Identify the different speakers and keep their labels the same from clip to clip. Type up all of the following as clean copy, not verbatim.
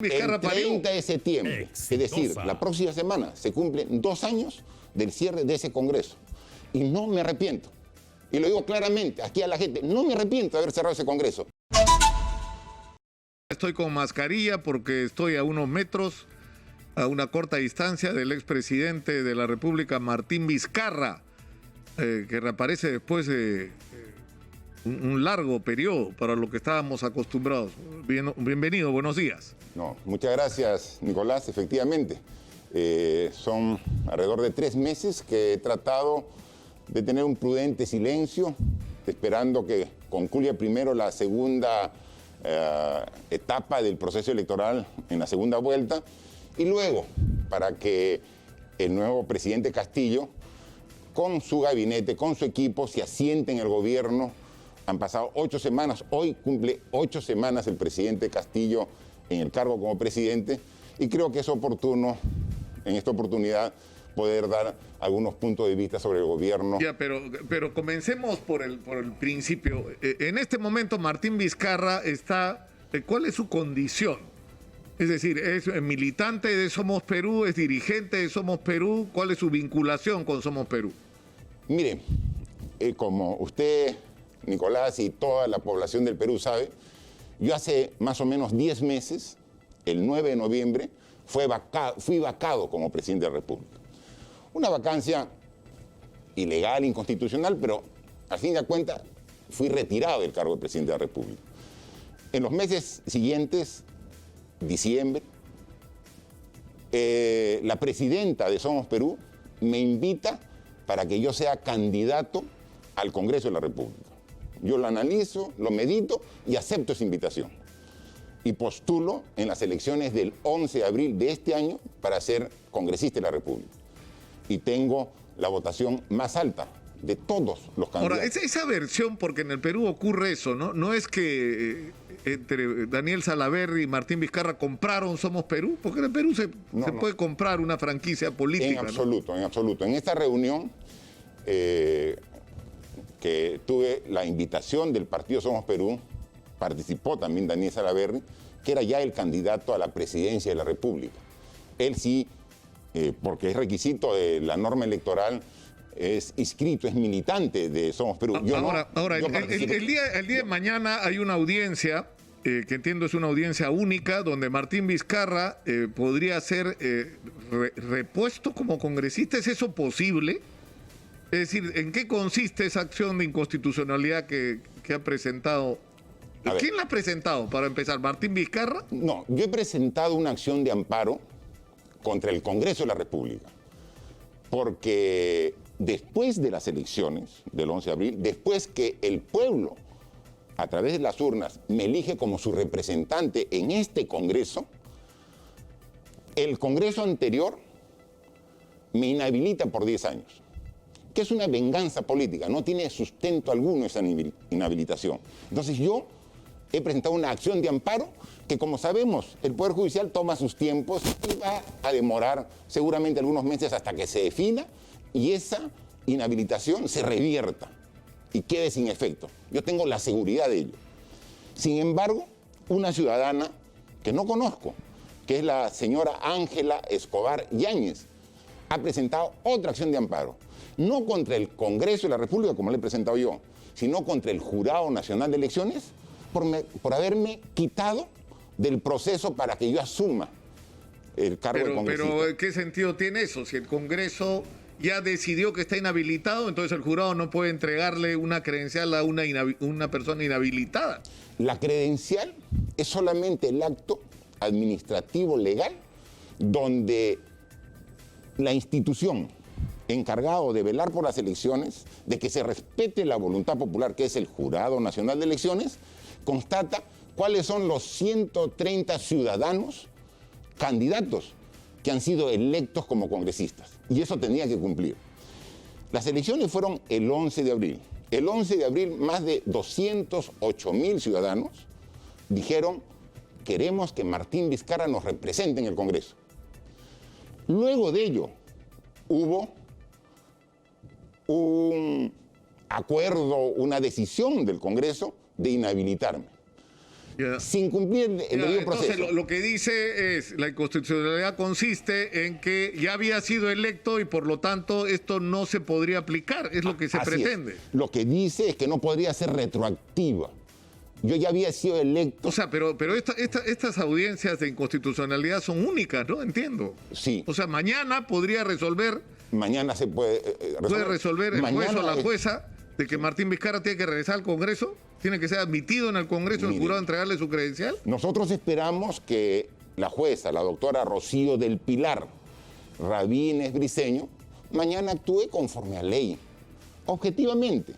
Speaker 1: El 30 de septiembre,
Speaker 2: Exitosa.
Speaker 1: es decir, la próxima semana, se cumplen 2 años del cierre de ese Congreso. Y no me arrepiento. Y lo digo claramente aquí a la gente, no me arrepiento de haber cerrado ese Congreso.
Speaker 3: Estoy con mascarilla porque estoy a unos metros, a una corta distancia del expresidente de la República, Martín Vizcarra, que reaparece después de un largo periodo para lo que estábamos acostumbrados. Bienvenido, buenos días.
Speaker 1: No, muchas gracias, Nicolás. Efectivamente, son alrededor de 3 meses que he tratado de tener un prudente silencio, esperando que concluya primero la segunda etapa del proceso electoral en la segunda vuelta, y luego para que el nuevo presidente Castillo, con su gabinete, con su equipo, se asiente en el gobierno. Han pasado 8 semanas, hoy cumple 8 semanas el presidente Castillo en el cargo como presidente, y creo que es oportuno, en esta oportunidad, poder dar algunos puntos de vista sobre el gobierno.
Speaker 3: Ya, pero comencemos por el principio. En este momento Martín Vizcarra está, ¿cuál es su condición? Es decir, ¿es militante de Somos Perú? ¿Es dirigente de Somos Perú? ¿Cuál es su vinculación con Somos Perú?
Speaker 1: Mire, como usted, Nicolás, y toda la población del Perú sabe, yo hace más o menos 10 meses, el 9 de noviembre, fui vacado como presidente de la República. Una vacancia ilegal, inconstitucional, pero al fin de cuentas fui retirado del cargo de presidente de la República. En los meses siguientes, diciembre, la presidenta de Somos Perú me invita para que yo sea candidato al Congreso de la República. Yo lo analizo, lo medito y acepto esa invitación. Y postulo en las elecciones del 11 de abril de este año para ser congresista de la República. Y tengo la votación más alta de todos los candidatos.
Speaker 3: Ahora, esa versión, porque en el Perú ocurre eso, ¿no? No es que entre Daniel Salaverry y Martín Vizcarra compraron Somos Perú, porque en el Perú se puede comprar una franquicia política.
Speaker 1: En absoluto, ¿no? En absoluto. En esta reunión que tuve la invitación del partido Somos Perú, participó también Daniel Salaverry, que era ya el candidato a la presidencia de la República. Él sí, porque es requisito de la norma electoral, es inscrito, es militante de Somos Perú. Yo
Speaker 3: el día de mañana hay una audiencia, que entiendo es una audiencia única, donde Martín Vizcarra podría ser repuesto como congresista. ¿Es eso posible? Es decir, ¿en qué consiste esa acción de inconstitucionalidad que ha presentado? ¿Quién la ha presentado, para empezar? ¿Martín Vizcarra?
Speaker 1: No, yo he presentado una acción de amparo contra el Congreso de la República, porque después de las elecciones del 11 de abril, después que el pueblo, a través de las urnas, me elige como su representante en este Congreso, el Congreso anterior me inhabilita por 10 años, que es una venganza política, no tiene sustento alguno esa inhabilitación. Entonces yo he presentado una acción de amparo que, como sabemos, el Poder Judicial toma sus tiempos y va a demorar seguramente algunos meses hasta que se defina y esa inhabilitación se revierta y quede sin efecto. Yo tengo la seguridad de ello. Sin embargo, una ciudadana que no conozco, que es la señora Ángela Escobar Yáñez, ha presentado otra acción de amparo, no contra el Congreso de la República, como le he presentado yo, sino contra el Jurado Nacional de Elecciones, por haberme quitado del proceso para que yo asuma el cargo de congresista.
Speaker 3: Pero ¿qué sentido tiene eso? Si el Congreso ya decidió que está inhabilitado, entonces el jurado no puede entregarle una credencial a una persona inhabilitada.
Speaker 1: La credencial es solamente el acto administrativo legal donde la institución encargado de velar por las elecciones, de que se respete la voluntad popular, que es el Jurado Nacional de Elecciones, constata cuáles son los 130 ciudadanos candidatos que han sido electos como congresistas. Y eso tenía que cumplir. Las elecciones fueron el 11 de abril. El 11 de abril, más de 208.000 ciudadanos dijeron: queremos que Martín Vizcarra nos represente en el Congreso. Luego de ello, hubo un acuerdo, una decisión del Congreso de inhabilitarme. sin cumplir el debido proceso.
Speaker 3: Entonces, lo que dice es, la inconstitucionalidad consiste en que ya había sido electo y por lo tanto esto no se podría aplicar, es lo que se pretende.
Speaker 1: Lo que dice es que no podría ser retroactiva. Yo ya había sido electo.
Speaker 3: O sea, pero estas audiencias de inconstitucionalidad son únicas, ¿no? Entiendo.
Speaker 1: Sí.
Speaker 3: O sea, mañana podría resolver.
Speaker 1: Mañana se puede resolver.
Speaker 3: ¿Puede resolver el juez o la
Speaker 1: es-
Speaker 3: jueza de que Martín Vizcarra tiene que regresar al Congreso? ¿Tiene que ser admitido en el Congreso el
Speaker 1: Mire.
Speaker 3: jurado a entregarle su credencial?
Speaker 1: Nosotros esperamos que la jueza, la doctora Rocío del Pilar Rabines Briceño, mañana actúe conforme a ley, objetivamente,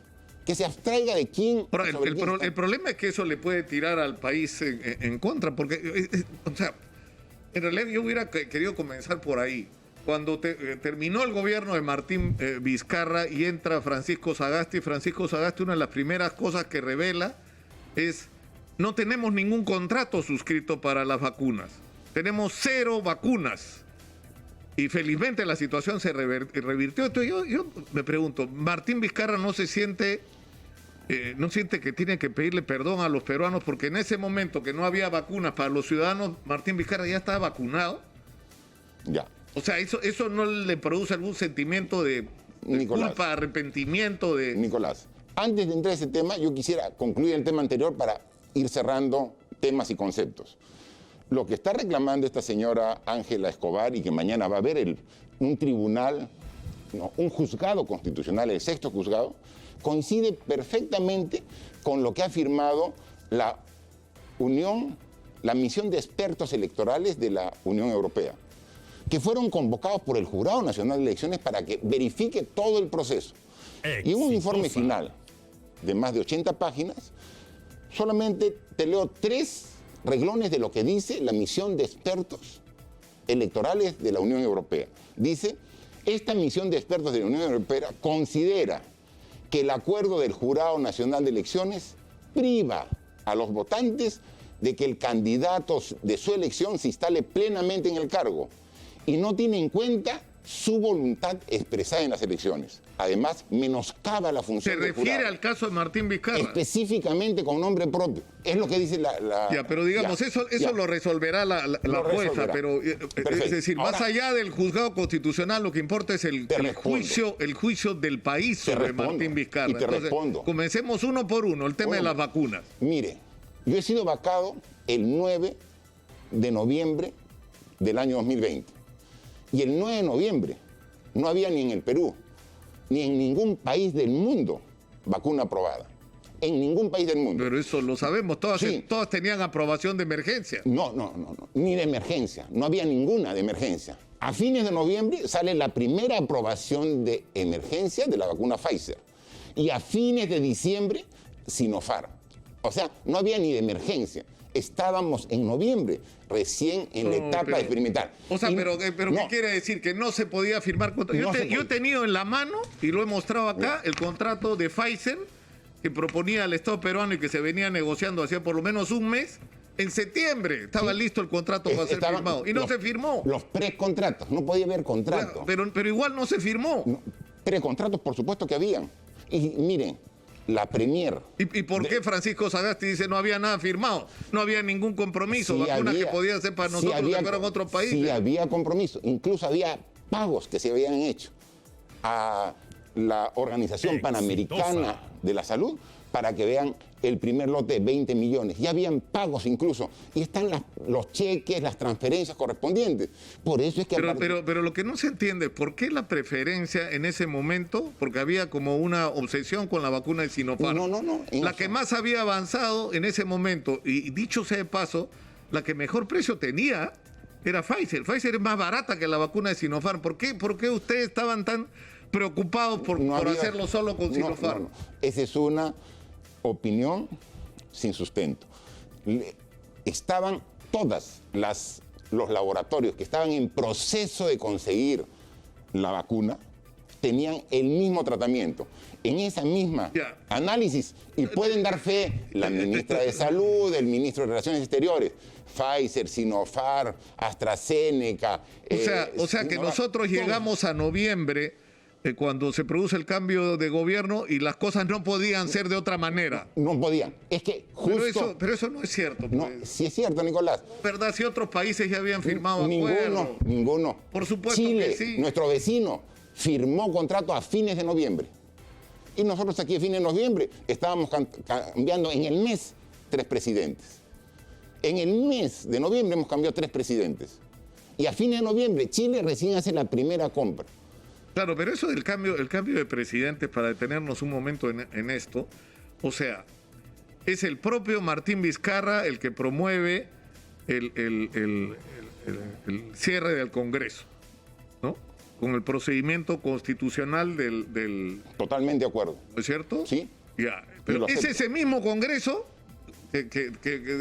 Speaker 1: que se abstraiga de quién...
Speaker 3: Ahora,
Speaker 1: sobre quién está.
Speaker 3: el problema es que eso le puede tirar al país en contra, porque, o sea, en realidad yo hubiera querido comenzar por ahí. Cuando terminó el gobierno de Martín Vizcarra y entra Francisco Sagasti, una de las primeras cosas que revela es: no tenemos ningún contrato suscrito para las vacunas, tenemos 0 vacunas. Y felizmente la situación se revirtió. Entonces yo me pregunto, ¿Martín Vizcarra no siente que tiene que pedirle perdón a los peruanos porque en ese momento que no había vacunas para los ciudadanos, Martín Vizcarra ya estaba vacunado?
Speaker 1: Ya.
Speaker 3: O sea, ¿eso no le produce algún sentimiento de
Speaker 1: Nicolás.
Speaker 3: culpa, arrepentimiento?
Speaker 1: Nicolás, antes de entrar a ese tema, yo quisiera concluir el tema anterior para ir cerrando temas y conceptos. Lo que está reclamando esta señora Ángela Escobar y que mañana va a haber un tribunal, no, un juzgado constitucional, el 6º juzgado, coincide perfectamente con lo que ha firmado la misión de expertos electorales de la Unión Europea, que fueron convocados por el Jurado Nacional de Elecciones para que verifique todo el proceso. Y en un informe final de más de 80 páginas, solamente te leo 3 reglones de lo que dice la misión de expertos electorales de la Unión Europea. Dice: esta misión de expertos de la Unión Europea considera que el acuerdo del Jurado Nacional de Elecciones priva a los votantes de que el candidato de su elección se instale plenamente en el cargo y no tiene en cuenta su voluntad expresada en las elecciones. Además, menoscaba la función
Speaker 3: Se
Speaker 1: del jurado.
Speaker 3: refiere al caso de Martín Vizcarra.
Speaker 1: Específicamente con nombre propio. Es lo que dice la...
Speaker 3: Ya, pero digamos,
Speaker 1: Ya,
Speaker 3: eso
Speaker 1: ya.
Speaker 3: lo resolverá la
Speaker 1: Lo
Speaker 3: jueza,
Speaker 1: resolverá.
Speaker 3: pero
Speaker 1: Perfecto.
Speaker 3: es decir, más
Speaker 1: Ahora,
Speaker 3: allá del juzgado constitucional, lo que importa es el juicio del país
Speaker 1: Te
Speaker 3: sobre
Speaker 1: respondo,
Speaker 3: Martín Vizcarra.
Speaker 1: y te respondo.
Speaker 3: Comencemos uno por uno, el tema de
Speaker 1: Uno.
Speaker 3: las vacunas.
Speaker 1: Mire, yo he sido vacado el 9 de noviembre del año 2020. Y el 9 de noviembre no había ni en el Perú, ni en ningún país del mundo vacuna aprobada. En ningún país del mundo.
Speaker 3: Pero eso lo sabemos, todas tenían aprobación de emergencia.
Speaker 1: No, ni de emergencia. No había ninguna de emergencia. A fines de noviembre sale la primera aprobación de emergencia de la vacuna Pfizer. Y a fines de diciembre, Sinopharm. O sea, no había ni de emergencia. Estábamos en noviembre, recién en la etapa experimental.
Speaker 3: O sea,
Speaker 1: Y-
Speaker 3: pero
Speaker 1: no,
Speaker 3: ¿qué quiere decir? Que no se podía firmar contrato.
Speaker 1: No se
Speaker 3: Yo he
Speaker 1: podía.
Speaker 3: tenido en la mano, y lo he mostrado acá, el contrato de Pfizer que proponía al Estado peruano y que se venía negociando hacía por lo menos un mes. En septiembre estaba listo el contrato para ser
Speaker 1: estaban
Speaker 3: firmado. Y no se firmó.
Speaker 1: Los precontratos, no podía haber contrato.
Speaker 3: Pero igual no se firmó.
Speaker 1: No, precontratos, por supuesto que habían. Y miren, la Premier...
Speaker 3: ¿Y por qué Francisco Sagasti dice no había nada firmado? No había ningún compromiso.
Speaker 1: Sí
Speaker 3: Vacunas
Speaker 1: había-
Speaker 3: que podían ser para
Speaker 1: sí
Speaker 3: nosotros
Speaker 1: había-
Speaker 3: que fueran otros países.
Speaker 1: Sí había compromiso. Incluso había pagos que se habían hecho a la Organización Panamericana de la Salud para que vean el primer lote de 20 millones. Ya habían pagos incluso. Y están los cheques, las transferencias correspondientes. Por eso es que...
Speaker 3: Pero lo que no se entiende es por qué la preferencia en ese momento, porque había como una obsesión con la vacuna de Sinopharm.
Speaker 1: No.
Speaker 3: La que más había avanzado en ese momento, y dicho sea de paso, la que mejor precio tenía era Pfizer. Pfizer es más barata que la vacuna de Sinopharm. ¿Por qué ustedes estaban tan preocupados por hacerlo solo con Sinopharm?
Speaker 1: No. Esa es una opinión sin sustento. Estaban los laboratorios que estaban en proceso de conseguir la vacuna, tenían el mismo tratamiento. En esa misma análisis, y pueden dar fe la ministra de Salud, el ministro de Relaciones Exteriores, Pfizer, Sinopharm, AstraZeneca.
Speaker 3: O sea que nosotros llegamos a noviembre cuando se produce el cambio de gobierno y las cosas no podían ser de otra manera.
Speaker 1: No podían. Es que justo...
Speaker 3: Pero eso no es cierto.
Speaker 1: No,
Speaker 3: Pues.
Speaker 1: sí es cierto, Nicolás.
Speaker 3: ¿Verdad? Si otros países ya habían firmado acuerdos.
Speaker 1: Ninguno.
Speaker 3: Por supuesto
Speaker 1: Chile,
Speaker 3: que sí.
Speaker 1: nuestro vecino, firmó contrato a fines de noviembre. Y nosotros aquí a fines de noviembre estábamos cambiando en el mes 3 presidentes. En el mes de noviembre hemos cambiado 3 presidentes. Y a fines de noviembre Chile recién hace la primera compra.
Speaker 3: Claro, pero eso del cambio de presidentes, para detenernos un momento en esto, o sea, es el propio Martín Vizcarra el que promueve el cierre del Congreso, ¿no? Con el procedimiento constitucional del
Speaker 1: Totalmente de acuerdo.
Speaker 3: ¿no es cierto?
Speaker 1: Sí.
Speaker 3: Ya, pero es ese mismo Congreso que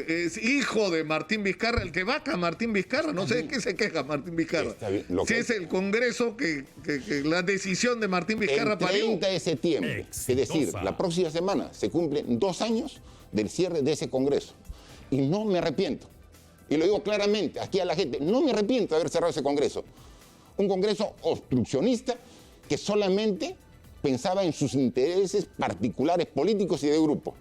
Speaker 3: es hijo de Martín Vizcarra, el que vaca a Martín Vizcarra. No sé de qué se queja Martín Vizcarra. Si es el Congreso que la decisión de Martín Vizcarra
Speaker 1: el
Speaker 3: parió.
Speaker 1: 30 de septiembre, es decir, la próxima semana, se cumplen 2 años del cierre de ese Congreso. Y no me arrepiento. Y lo digo claramente aquí a la gente, no me arrepiento de haber cerrado ese Congreso. Un Congreso obstruccionista que solamente pensaba en sus intereses particulares políticos y de grupo,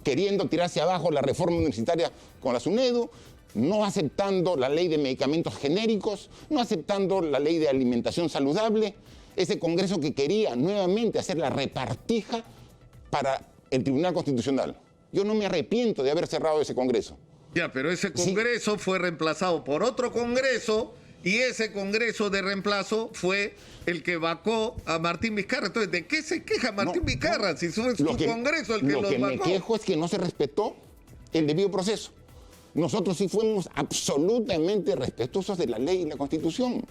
Speaker 1: queriendo tirarse abajo la reforma universitaria con la SUNEDU, no aceptando la ley de medicamentos genéricos, no aceptando la ley de alimentación saludable, ese Congreso que quería nuevamente hacer la repartija para el Tribunal Constitucional. Yo no me arrepiento de haber cerrado ese Congreso.
Speaker 3: Ya, pero ese Congreso fue reemplazado por otro Congreso y ese Congreso de reemplazo fue el que vacó a Martín Vizcarra. Entonces, ¿de qué se queja Martín Vizcarra si fue su Congreso el que los vacó?
Speaker 1: Lo que me quejo es que no se respetó el debido proceso. Nosotros sí fuimos absolutamente respetuosos de la ley y la Constitución.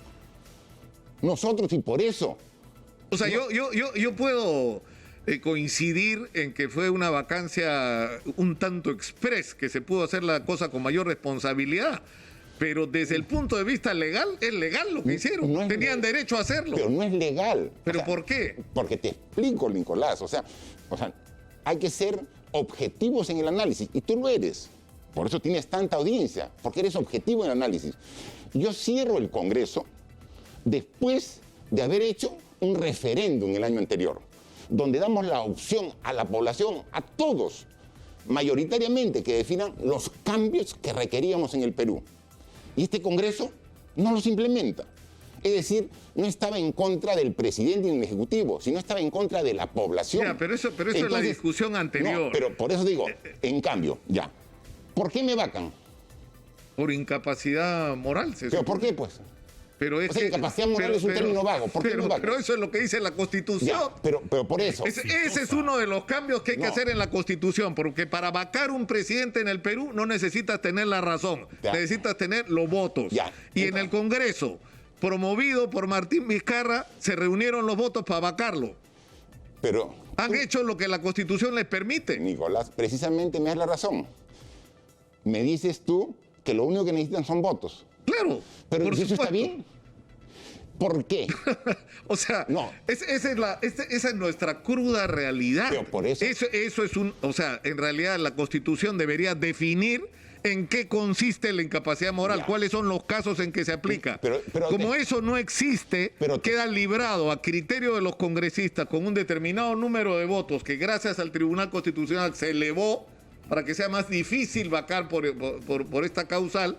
Speaker 1: Nosotros, y por eso...
Speaker 3: O sea, yo puedo coincidir en que fue una vacancia un tanto express, que se pudo hacer la cosa con mayor responsabilidad. Pero desde el punto de vista legal, es legal lo que hicieron.
Speaker 1: No
Speaker 3: Tenían derecho a hacerlo.
Speaker 1: Pero no es legal.
Speaker 3: ¿Pero por qué?
Speaker 1: Porque te explico, Nicolás. O sea, hay que ser objetivos en el análisis. Y tú lo eres. Por eso tienes tanta audiencia. Porque eres objetivo en el análisis. Yo cierro el Congreso después de haber hecho un referéndum el año anterior, donde damos la opción a la población, a todos, mayoritariamente, que definan los cambios que requeríamos en el Perú. Y este Congreso no los implementa. Es decir, no estaba en contra del presidente y del Ejecutivo, sino estaba en contra de la población.
Speaker 3: Ya, pero eso entonces, es la discusión anterior.
Speaker 1: No, pero por eso digo, en cambio, ya. ¿Por qué me vacan?
Speaker 3: Por incapacidad moral.
Speaker 1: ¿Pero por qué, pues?
Speaker 3: Pero es
Speaker 1: incapacidad moral es un término vago. ¿Por qué me vacan?
Speaker 3: Pero eso es lo que dice la Constitución.
Speaker 1: Ya, pero por eso.
Speaker 3: Ese es uno de los cambios que hay que hacer en la Constitución, porque para vacar un presidente en el Perú no necesitas tener la razón, necesitas tener los votos.
Speaker 1: Ya.
Speaker 3: Y en el Congreso, promovido por Martín Vizcarra, se reunieron los votos para vacarlo.
Speaker 1: Pero
Speaker 3: han hecho lo que la Constitución les permite.
Speaker 1: Nicolás, precisamente me das la razón. Me dices tú que lo único que necesitan son votos.
Speaker 3: Claro.
Speaker 1: Pero eso está bien. ¿Por qué?
Speaker 3: O sea,
Speaker 1: no.
Speaker 3: esa es nuestra cruda realidad.
Speaker 1: Pero por eso.
Speaker 3: Eso es o sea, en realidad la Constitución debería definir en qué consiste la incapacidad moral, cuáles son los casos en que se aplica. Pero como eso no existe, queda librado a criterio de los congresistas con un determinado número de votos que gracias al Tribunal Constitucional se elevó para que sea más difícil vacar por esta causal.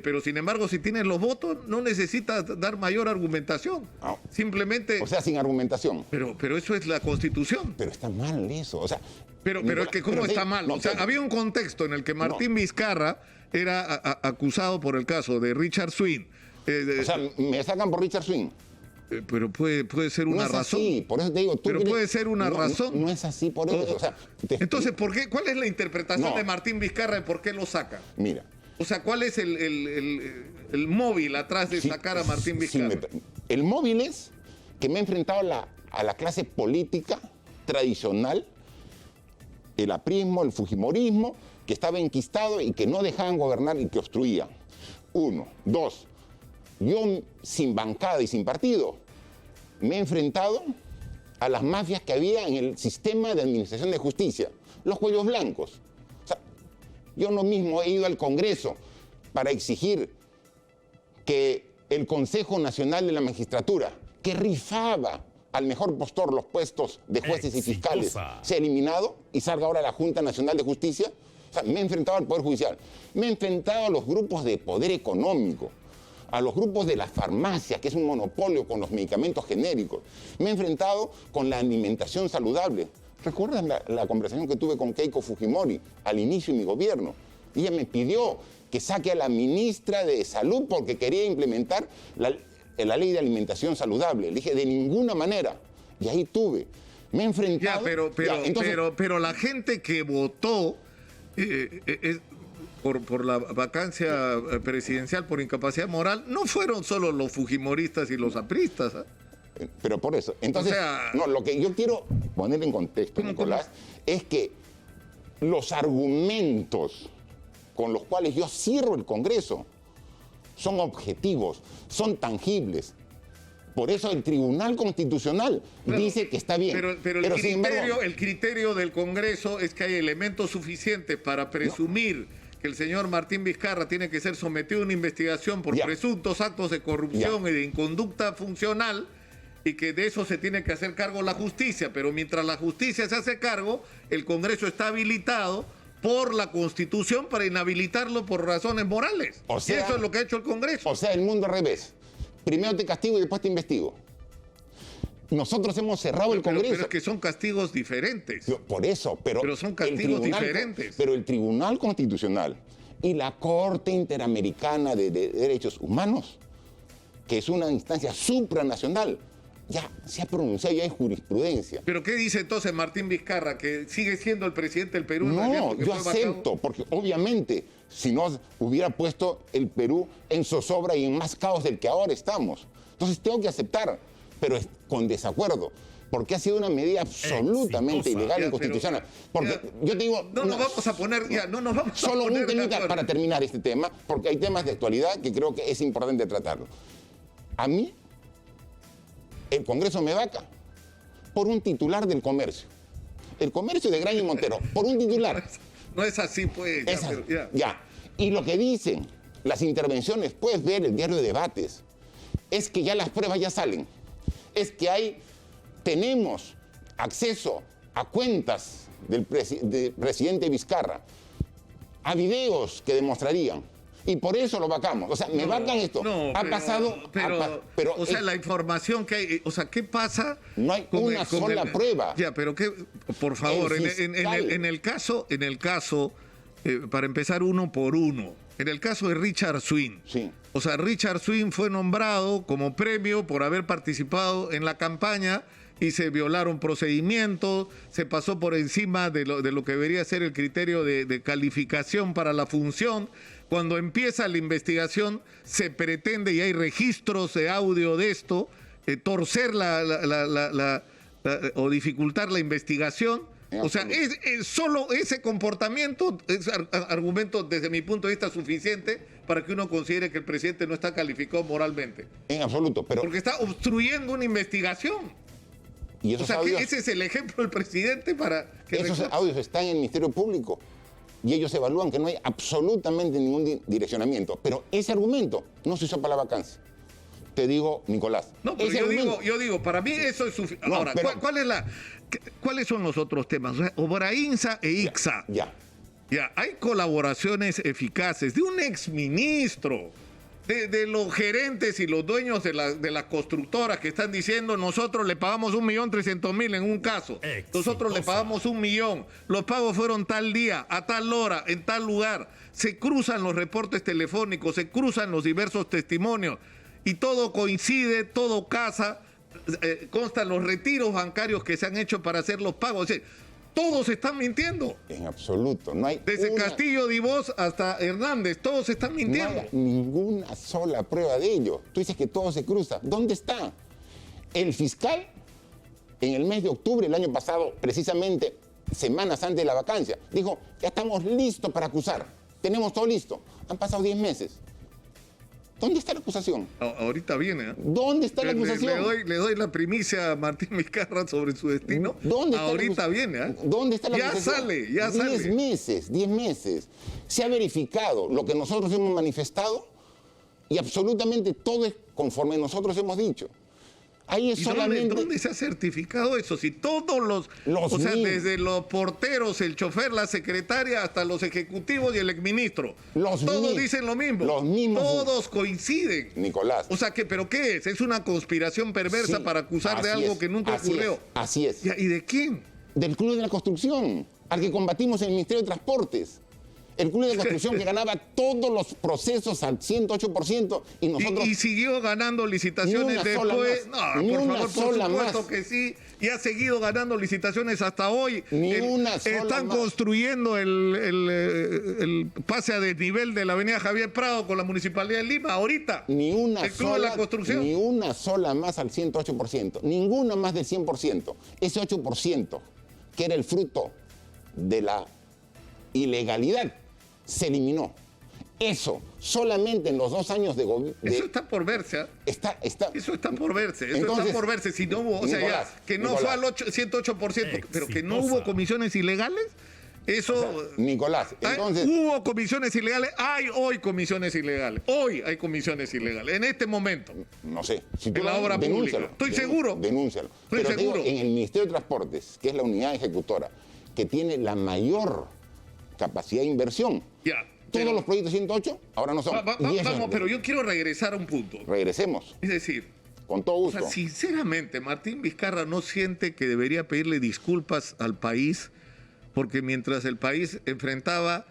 Speaker 3: Pero sin embargo, si tienes los votos, no necesitas dar mayor argumentación. No. Simplemente...
Speaker 1: O sea, sin argumentación.
Speaker 3: Pero eso es la Constitución.
Speaker 1: Pero está mal eso. O sea,
Speaker 3: pero es que ¿cómo está mal? O sea, había un contexto en el que Martín Vizcarra era acusado por el caso de Richard Swing.
Speaker 1: O sea, me sacan por Richard Swing.
Speaker 3: Pero puede ser una razón.
Speaker 1: Así, por eso te digo,
Speaker 3: pero puede ser una razón.
Speaker 1: No es así por eso. O sea,
Speaker 3: entonces, ¿cuál es la interpretación de Martín Vizcarra de por qué lo sacan?
Speaker 1: Mira.
Speaker 3: O sea, ¿cuál es el móvil atrás de sacar a Martín Vizcarra?
Speaker 1: El móvil es que me he enfrentado a la clase política tradicional, el aprismo, el fujimorismo, que estaba enquistado y que no dejaban gobernar y que obstruían. 1. 2. Yo, sin bancada y sin partido, me he enfrentado a las mafias que había en el sistema de administración de justicia, los cuellos blancos. Yo no mismo he ido al Congreso para exigir que el Consejo Nacional de la Magistratura, que rifaba al mejor postor los puestos de jueces y fiscales sea eliminado y salga ahora la Junta Nacional de Justicia. O sea, me he enfrentado al Poder Judicial, me he enfrentado a los grupos de poder económico, a los grupos de las farmacias, que es un monopolio con los medicamentos genéricos. Me he enfrentado con la alimentación saludable. ¿Recuerdan la conversación que tuve con Keiko Fujimori al inicio de mi gobierno? Ella me pidió que saque a la ministra de Salud porque quería implementar la ley de alimentación saludable. Le dije, de ninguna manera. Y ahí tuve. Me he enfrentado...
Speaker 3: Pero la gente que votó por la vacancia presidencial por incapacidad moral no fueron solo los fujimoristas y los apristas.
Speaker 1: Pero por eso. Entonces, no, lo que yo quiero poner en contexto, Nicolás, es que los argumentos con los cuales yo cierro el Congreso son objetivos, son tangibles. Por eso el Tribunal Constitucional dice que está bien.
Speaker 3: Pero el criterio del Congreso es que hay elementos suficientes para presumir que el señor Martín Vizcarra tiene que ser sometido a una investigación por presuntos actos de corrupción y de inconducta funcional, y que de eso se tiene que hacer cargo la justicia. Pero mientras la justicia se hace cargo, el Congreso está habilitado por la Constitución para inhabilitarlo por razones morales. O sea, y eso es lo que ha hecho el Congreso.
Speaker 1: O sea, el mundo al revés. Primero te castigo y después te investigo. Nosotros hemos cerrado el Congreso.
Speaker 3: Pero es que son castigos diferentes.
Speaker 1: Por eso, pero
Speaker 3: son castigos diferentes.
Speaker 1: Pero el Tribunal Constitucional y la Corte Interamericana de Derechos Humanos, que es una instancia supranacional, ya se ha pronunciado, ya hay jurisprudencia.
Speaker 3: ¿Pero qué dice entonces Martín Vizcarra? ¿Que sigue siendo el presidente del Perú?
Speaker 1: No, yo acepto, porque obviamente si no hubiera puesto el Perú en zozobra y en más caos del que ahora estamos. Entonces tengo que aceptar, pero con desacuerdo, porque ha sido una medida absolutamente ilegal e inconstitucional. Porque yo te digo...
Speaker 3: No nos vamos a poner...
Speaker 1: Solo un temita para terminar este tema, porque hay temas de actualidad que creo que es importante tratarlo. A mí, el Congreso me vaca por un titular del Comercio. El Comercio de Graña y Montero, por un titular.
Speaker 3: No es así, pues.
Speaker 1: Ya. Y lo que dicen las intervenciones, puedes ver el diario de Debates, es que ya las pruebas ya salen. Es que tenemos acceso a cuentas del presidente Vizcarra, a videos que demostrarían. Y por eso lo vacamos. O sea, me vacan esto.
Speaker 3: O sea, la información que hay... O sea, ¿qué pasa?
Speaker 1: No hay una sola prueba.
Speaker 3: Ya, pero ¿qué? Por favor, en el caso, para empezar uno por uno, en el caso de Richard Swing.
Speaker 1: Sí.
Speaker 3: O sea, Richard Swing fue nombrado como premio por haber participado en la campaña y se violaron procedimientos, se pasó por encima de lo que debería ser el criterio de calificación para la función. Cuando empieza la investigación, se pretende, y hay registros de audio de esto, torcer o dificultar la investigación. O sea, es solo ese comportamiento es argumento, desde mi punto de vista, suficiente para que uno considere que el presidente no está calificado moralmente.
Speaker 1: En absoluto, pero...
Speaker 3: Porque está obstruyendo una investigación.
Speaker 1: ¿Y esos audios?
Speaker 3: Que ese es el ejemplo del presidente para que...
Speaker 1: Esos audios están en el Ministerio Público y ellos evalúan que no hay absolutamente ningún direccionamiento. Pero ese argumento no se usó para la vacancia. Te digo, Nicolás.
Speaker 3: No, pero yo digo, para mí eso es suficiente. No, ahora, ¿cuáles son los otros temas? O sea, Obrainsa e Ixa.
Speaker 1: Ya.
Speaker 3: Hay colaboraciones eficaces de un exministro, de los gerentes y los dueños de las constructoras que están diciendo: nosotros le pagamos 1.300.000 en un caso, nosotros le pagamos 1 millón, los pagos fueron tal día, a tal hora, en tal lugar. Se cruzan los reportes telefónicos, se cruzan los diversos testimonios y todo coincide, todo casa, constan los retiros bancarios que se han hecho para hacer los pagos. O sea, todos están mintiendo.
Speaker 1: En absoluto. No hay
Speaker 3: desde Castillo Divos hasta Hernández, todos están mintiendo.
Speaker 1: No hay ninguna sola prueba de ello. Tú dices que todo se cruza. ¿Dónde está? El fiscal, en el mes de octubre del año pasado, precisamente semanas antes de la vacancia, dijo: ya estamos listos para acusar. Tenemos todo listo. Han pasado 10 meses. ¿Dónde está la acusación?
Speaker 3: Ahorita viene.
Speaker 1: ¿Dónde está la acusación?
Speaker 3: Le doy la primicia a Martín Vizcarra sobre su destino.
Speaker 1: ¿Dónde está
Speaker 3: ahorita viene.
Speaker 1: ¿Dónde está la acusación?
Speaker 3: Ya sale.
Speaker 1: 10 meses. Se ha verificado lo que nosotros hemos manifestado y absolutamente todo es conforme nosotros hemos dicho. Ahí es
Speaker 3: ¿Y
Speaker 1: solamente...
Speaker 3: ¿Dónde se ha certificado eso? Si todos o sea, desde los porteros, el chofer, la secretaria, hasta los ejecutivos y el exministro, todos dicen lo mismo.
Speaker 1: Los mismos.
Speaker 3: Todos coinciden.
Speaker 1: Nicolás.
Speaker 3: O sea, ¿pero qué es? ¿Es una conspiración perversa
Speaker 1: Sí,
Speaker 3: para acusar de algo que nunca ocurrió?
Speaker 1: Así es.
Speaker 3: ¿Y de quién?
Speaker 1: Del Club de la Construcción, al que combatimos en el Ministerio de Transportes. El Club de Construcción que ganaba todos los procesos al 108% y nosotros...
Speaker 3: Y siguió ganando licitaciones después. No, por supuesto que sí. Y ha seguido ganando licitaciones hasta hoy. Están construyendo el pase a desnivel de la avenida Javier Prado con la Municipalidad de Lima ahorita.
Speaker 1: Ni una
Speaker 3: el Club de la Construcción.
Speaker 1: Ni una sola más al 108%. Ninguna más del 100%. Ese 8% que era el fruto de la ilegalidad se eliminó. Eso, solamente en los 2 años de gobierno...
Speaker 3: Eso está por verse, ¿eh? Eso está por verse. Entonces, está por verse. Si no hubo, o sea, Nicolás, que no fue al 108%, pero que no hubo comisiones ilegales. Eso...
Speaker 1: O sea, Nicolás, entonces...
Speaker 3: Hubo comisiones ilegales, hay hoy comisiones ilegales. Hoy hay comisiones ilegales, en este momento.
Speaker 1: No sé. Si tú
Speaker 3: en la obra pública. Estoy seguro.
Speaker 1: Denúncialo.
Speaker 3: Estoy seguro.
Speaker 1: Digo, en el Ministerio de Transportes, que es la unidad ejecutora, que tiene la mayor capacidad de inversión. Todos los proyectos 108 ahora no son.
Speaker 3: Vamos, pero yo quiero regresar a un punto.
Speaker 1: Regresemos.
Speaker 3: Es decir,
Speaker 1: con todo gusto.
Speaker 3: O sea, sinceramente, Martín Vizcarra no siente que debería pedirle disculpas al país, porque mientras el país enfrentaba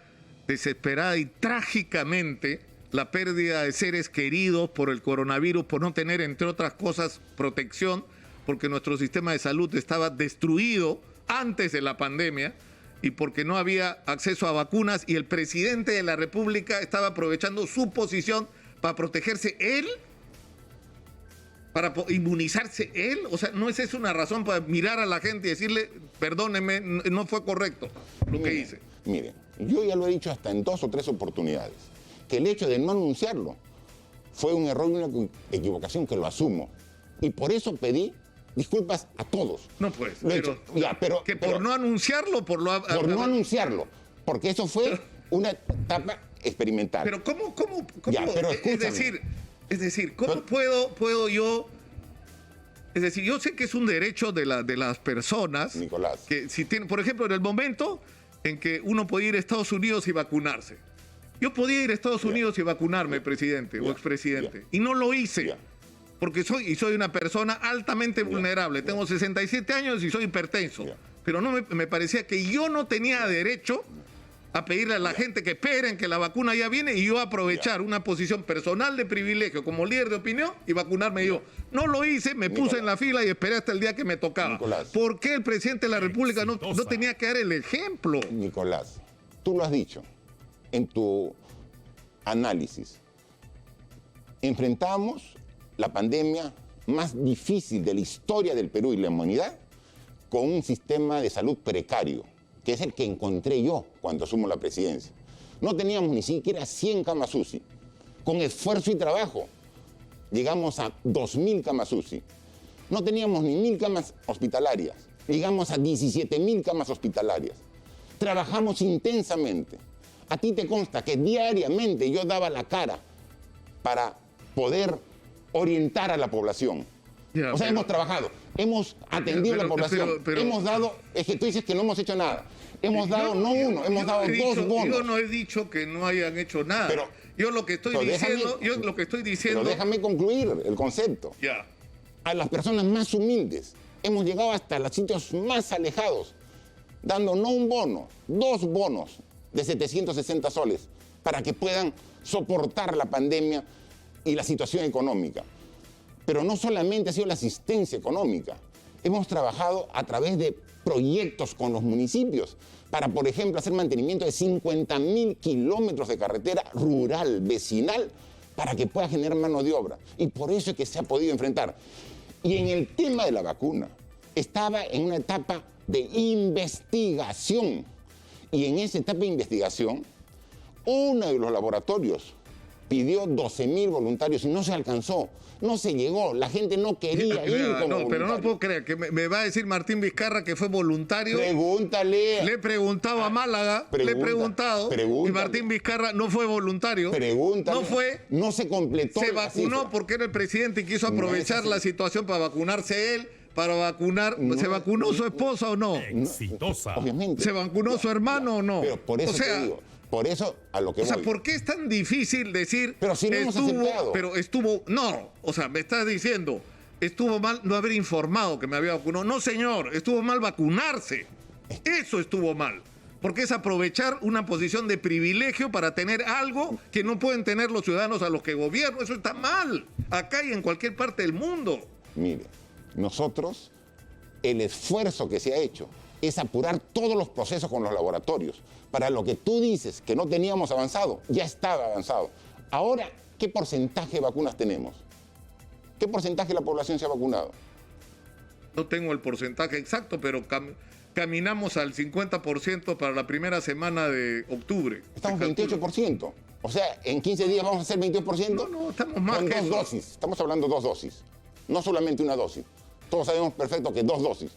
Speaker 3: desesperada y trágicamente la pérdida de seres queridos por el coronavirus, por no tener, entre otras cosas, protección, porque nuestro sistema de salud estaba destruido antes de la pandemia, y porque no había acceso a vacunas, y el presidente de la República estaba aprovechando su posición para protegerse él, para inmunizarse él. O sea, ¿no es eso una razón para mirar a la gente y decirle, perdóneme, no fue correcto lo que hice?
Speaker 1: Miren, yo ya lo he dicho hasta en 2 o 3 oportunidades, que el hecho de no anunciarlo fue un error y una equivocación, que lo asumo. Y por eso pedí disculpas a todos.
Speaker 3: No pues,
Speaker 1: pero
Speaker 3: no anunciarlo, por
Speaker 1: no anunciarlo, porque eso fue una etapa experimental.
Speaker 3: Pero ¿cómo?
Speaker 1: Ya, pero
Speaker 3: es decir, ¿cómo puedo yo? Es decir, yo sé que es un derecho de las personas,
Speaker 1: Nicolás,
Speaker 3: que si tienen, por ejemplo, en el momento en que uno puede ir a Estados Unidos y vacunarse. Yo podía ir a Estados Unidos y vacunarme, presidente o expresidente, y no lo hice. Porque soy una persona altamente vulnerable. Tengo 67 años y soy hipertenso. Pero no me parecía que yo no tenía derecho a pedirle a la gente que esperen que la vacuna ya viene y yo aprovechar una posición personal de privilegio como líder de opinión y vacunarme yo. No lo hice, me puse en la fila y esperé hasta el día que me tocaba.
Speaker 1: Nicolás,
Speaker 3: ¿por qué el presidente de la República no tenía que dar el ejemplo?
Speaker 1: Nicolás, tú lo has dicho en tu análisis. Enfrentamos la pandemia más difícil de la historia del Perú y la humanidad con un sistema de salud precario, que es el que encontré yo cuando asumo la presidencia. No teníamos ni siquiera 100 camas UCI. Con esfuerzo y trabajo llegamos a 2.000 camas UCI. No teníamos ni 1.000 camas hospitalarias. Llegamos a 17.000 camas hospitalarias. Trabajamos intensamente. A ti te consta que diariamente yo daba la cara para poder orientar a la población. Hemos trabajado, hemos atendido a la población, hemos dado, es que tú dices que no hemos hecho nada. Hemos dado, hemos dado 2 bonos.
Speaker 3: Yo no he dicho que no hayan hecho nada.
Speaker 1: Pero,
Speaker 3: yo lo que estoy diciendo,
Speaker 1: Pero déjame concluir el concepto. A las personas más humildes, hemos llegado hasta los sitios más alejados, dando no un bono, 2 bonos de 760 soles, para que puedan soportar la pandemia y la situación económica. Pero no solamente ha sido la asistencia económica, hemos trabajado a través de proyectos con los municipios para, por ejemplo, hacer mantenimiento de 50.000 kilómetros de carretera rural, vecinal, para que pueda generar mano de obra. Y por eso es que se ha podido enfrentar. Y en el tema de la vacuna, estaba en una etapa de investigación. Y en esa etapa de investigación, uno de los laboratorios pidió 12.000 voluntarios y no se alcanzó. No se llegó. La gente no quería ir como
Speaker 3: No, pero no
Speaker 1: voluntario.
Speaker 3: puedo creer que me va a decir Martín Vizcarra que fue voluntario.
Speaker 1: Pregúntale.
Speaker 3: Le he preguntado a Málaga, le he preguntado, y Martín Vizcarra no fue voluntario.
Speaker 1: Pregúntale.
Speaker 3: No fue.
Speaker 1: No se completó.
Speaker 3: Se
Speaker 1: la
Speaker 3: vacunó
Speaker 1: cifra.
Speaker 3: porque era el presidente y quiso aprovechar la situación para vacunarse él, para vacunar. ¿Se vacunó su esposa o no?
Speaker 2: Exitosa.
Speaker 1: Obviamente.
Speaker 3: ¿Se vacunó su hermano o no?
Speaker 1: Pero por eso
Speaker 3: o sea,
Speaker 1: te digo. Por eso a lo que
Speaker 3: o sea,
Speaker 1: voy.
Speaker 3: ¿por qué es tan difícil decir
Speaker 1: Pero si no hemos aceptado.
Speaker 3: pero estuvo, no, o sea, me estás diciendo, estuvo mal no haber informado que me había vacunado? No, señor, estuvo mal vacunarse. Eso estuvo mal. Porque es aprovechar una posición de privilegio para tener algo que no pueden tener los ciudadanos a los que gobiernan. Eso está mal. Acá y en cualquier parte del mundo.
Speaker 1: Mire, nosotros, el esfuerzo que se ha hecho es apurar todos los procesos con los laboratorios. Para lo que tú dices que no teníamos avanzado, ya estaba avanzado. Ahora, ¿qué porcentaje de vacunas tenemos? ¿Qué porcentaje de la población se ha vacunado?
Speaker 3: No tengo el porcentaje exacto, pero caminamos al 50% para la primera semana de octubre.
Speaker 1: Estamos
Speaker 3: Se calcula.
Speaker 1: 28%. O sea, en 15 días vamos a hacer 22%.
Speaker 3: No, estamos más
Speaker 1: con
Speaker 3: que
Speaker 1: dos
Speaker 3: eso.
Speaker 1: dosis. Estamos hablando de 2 dosis. No solamente una dosis. Todos sabemos perfecto que 2 dosis.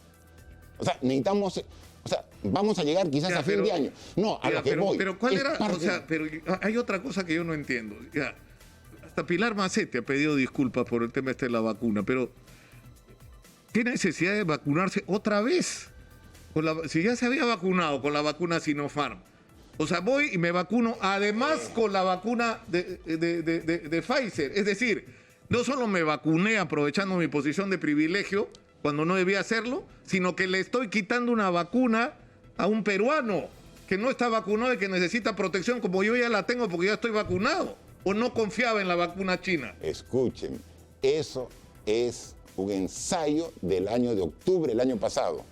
Speaker 1: O sea, necesitamos... O sea, vamos a llegar quizás
Speaker 3: Ya,
Speaker 1: a fin de año. No, a
Speaker 3: Ya,
Speaker 1: lo que
Speaker 3: pero,
Speaker 1: voy.
Speaker 3: pero ¿cuál
Speaker 1: es
Speaker 3: era?
Speaker 1: parte-
Speaker 3: O sea, pero hay otra cosa que yo no entiendo. Ya, hasta Pilar Macete ha pedido disculpas por el tema este de la vacuna, pero ¿qué necesidad de vacunarse otra vez? Si ya se había vacunado con la vacuna Sinopharm. O sea, voy y me vacuno además con la vacuna de Pfizer. Es decir, no solo me vacuné aprovechando mi posición de privilegio cuando no debía hacerlo, sino que le estoy quitando una vacuna a un peruano que no está vacunado y que necesita protección como yo ya la tengo porque ya estoy vacunado. O no confiaba en la vacuna china.
Speaker 1: Escuchen, eso es un ensayo del año de octubre, el año pasado.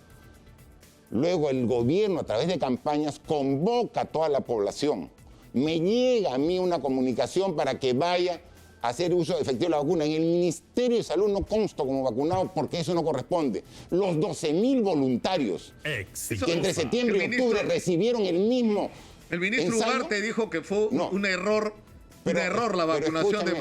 Speaker 1: Luego el gobierno, a través de campañas, convoca a toda la población. Me llega a mí una comunicación para que vaya a hacer uso efectivo de la vacuna. En el Ministerio de Salud no consto como vacunado porque eso no corresponde. Los 12.000 voluntarios
Speaker 2: Exitosa.
Speaker 1: que entre septiembre y
Speaker 3: El ministro-
Speaker 1: octubre recibieron el mismo
Speaker 3: El ministro
Speaker 1: ensayo.
Speaker 3: Ugarte dijo que fue
Speaker 1: No.
Speaker 3: un error. Un error la vacunación de...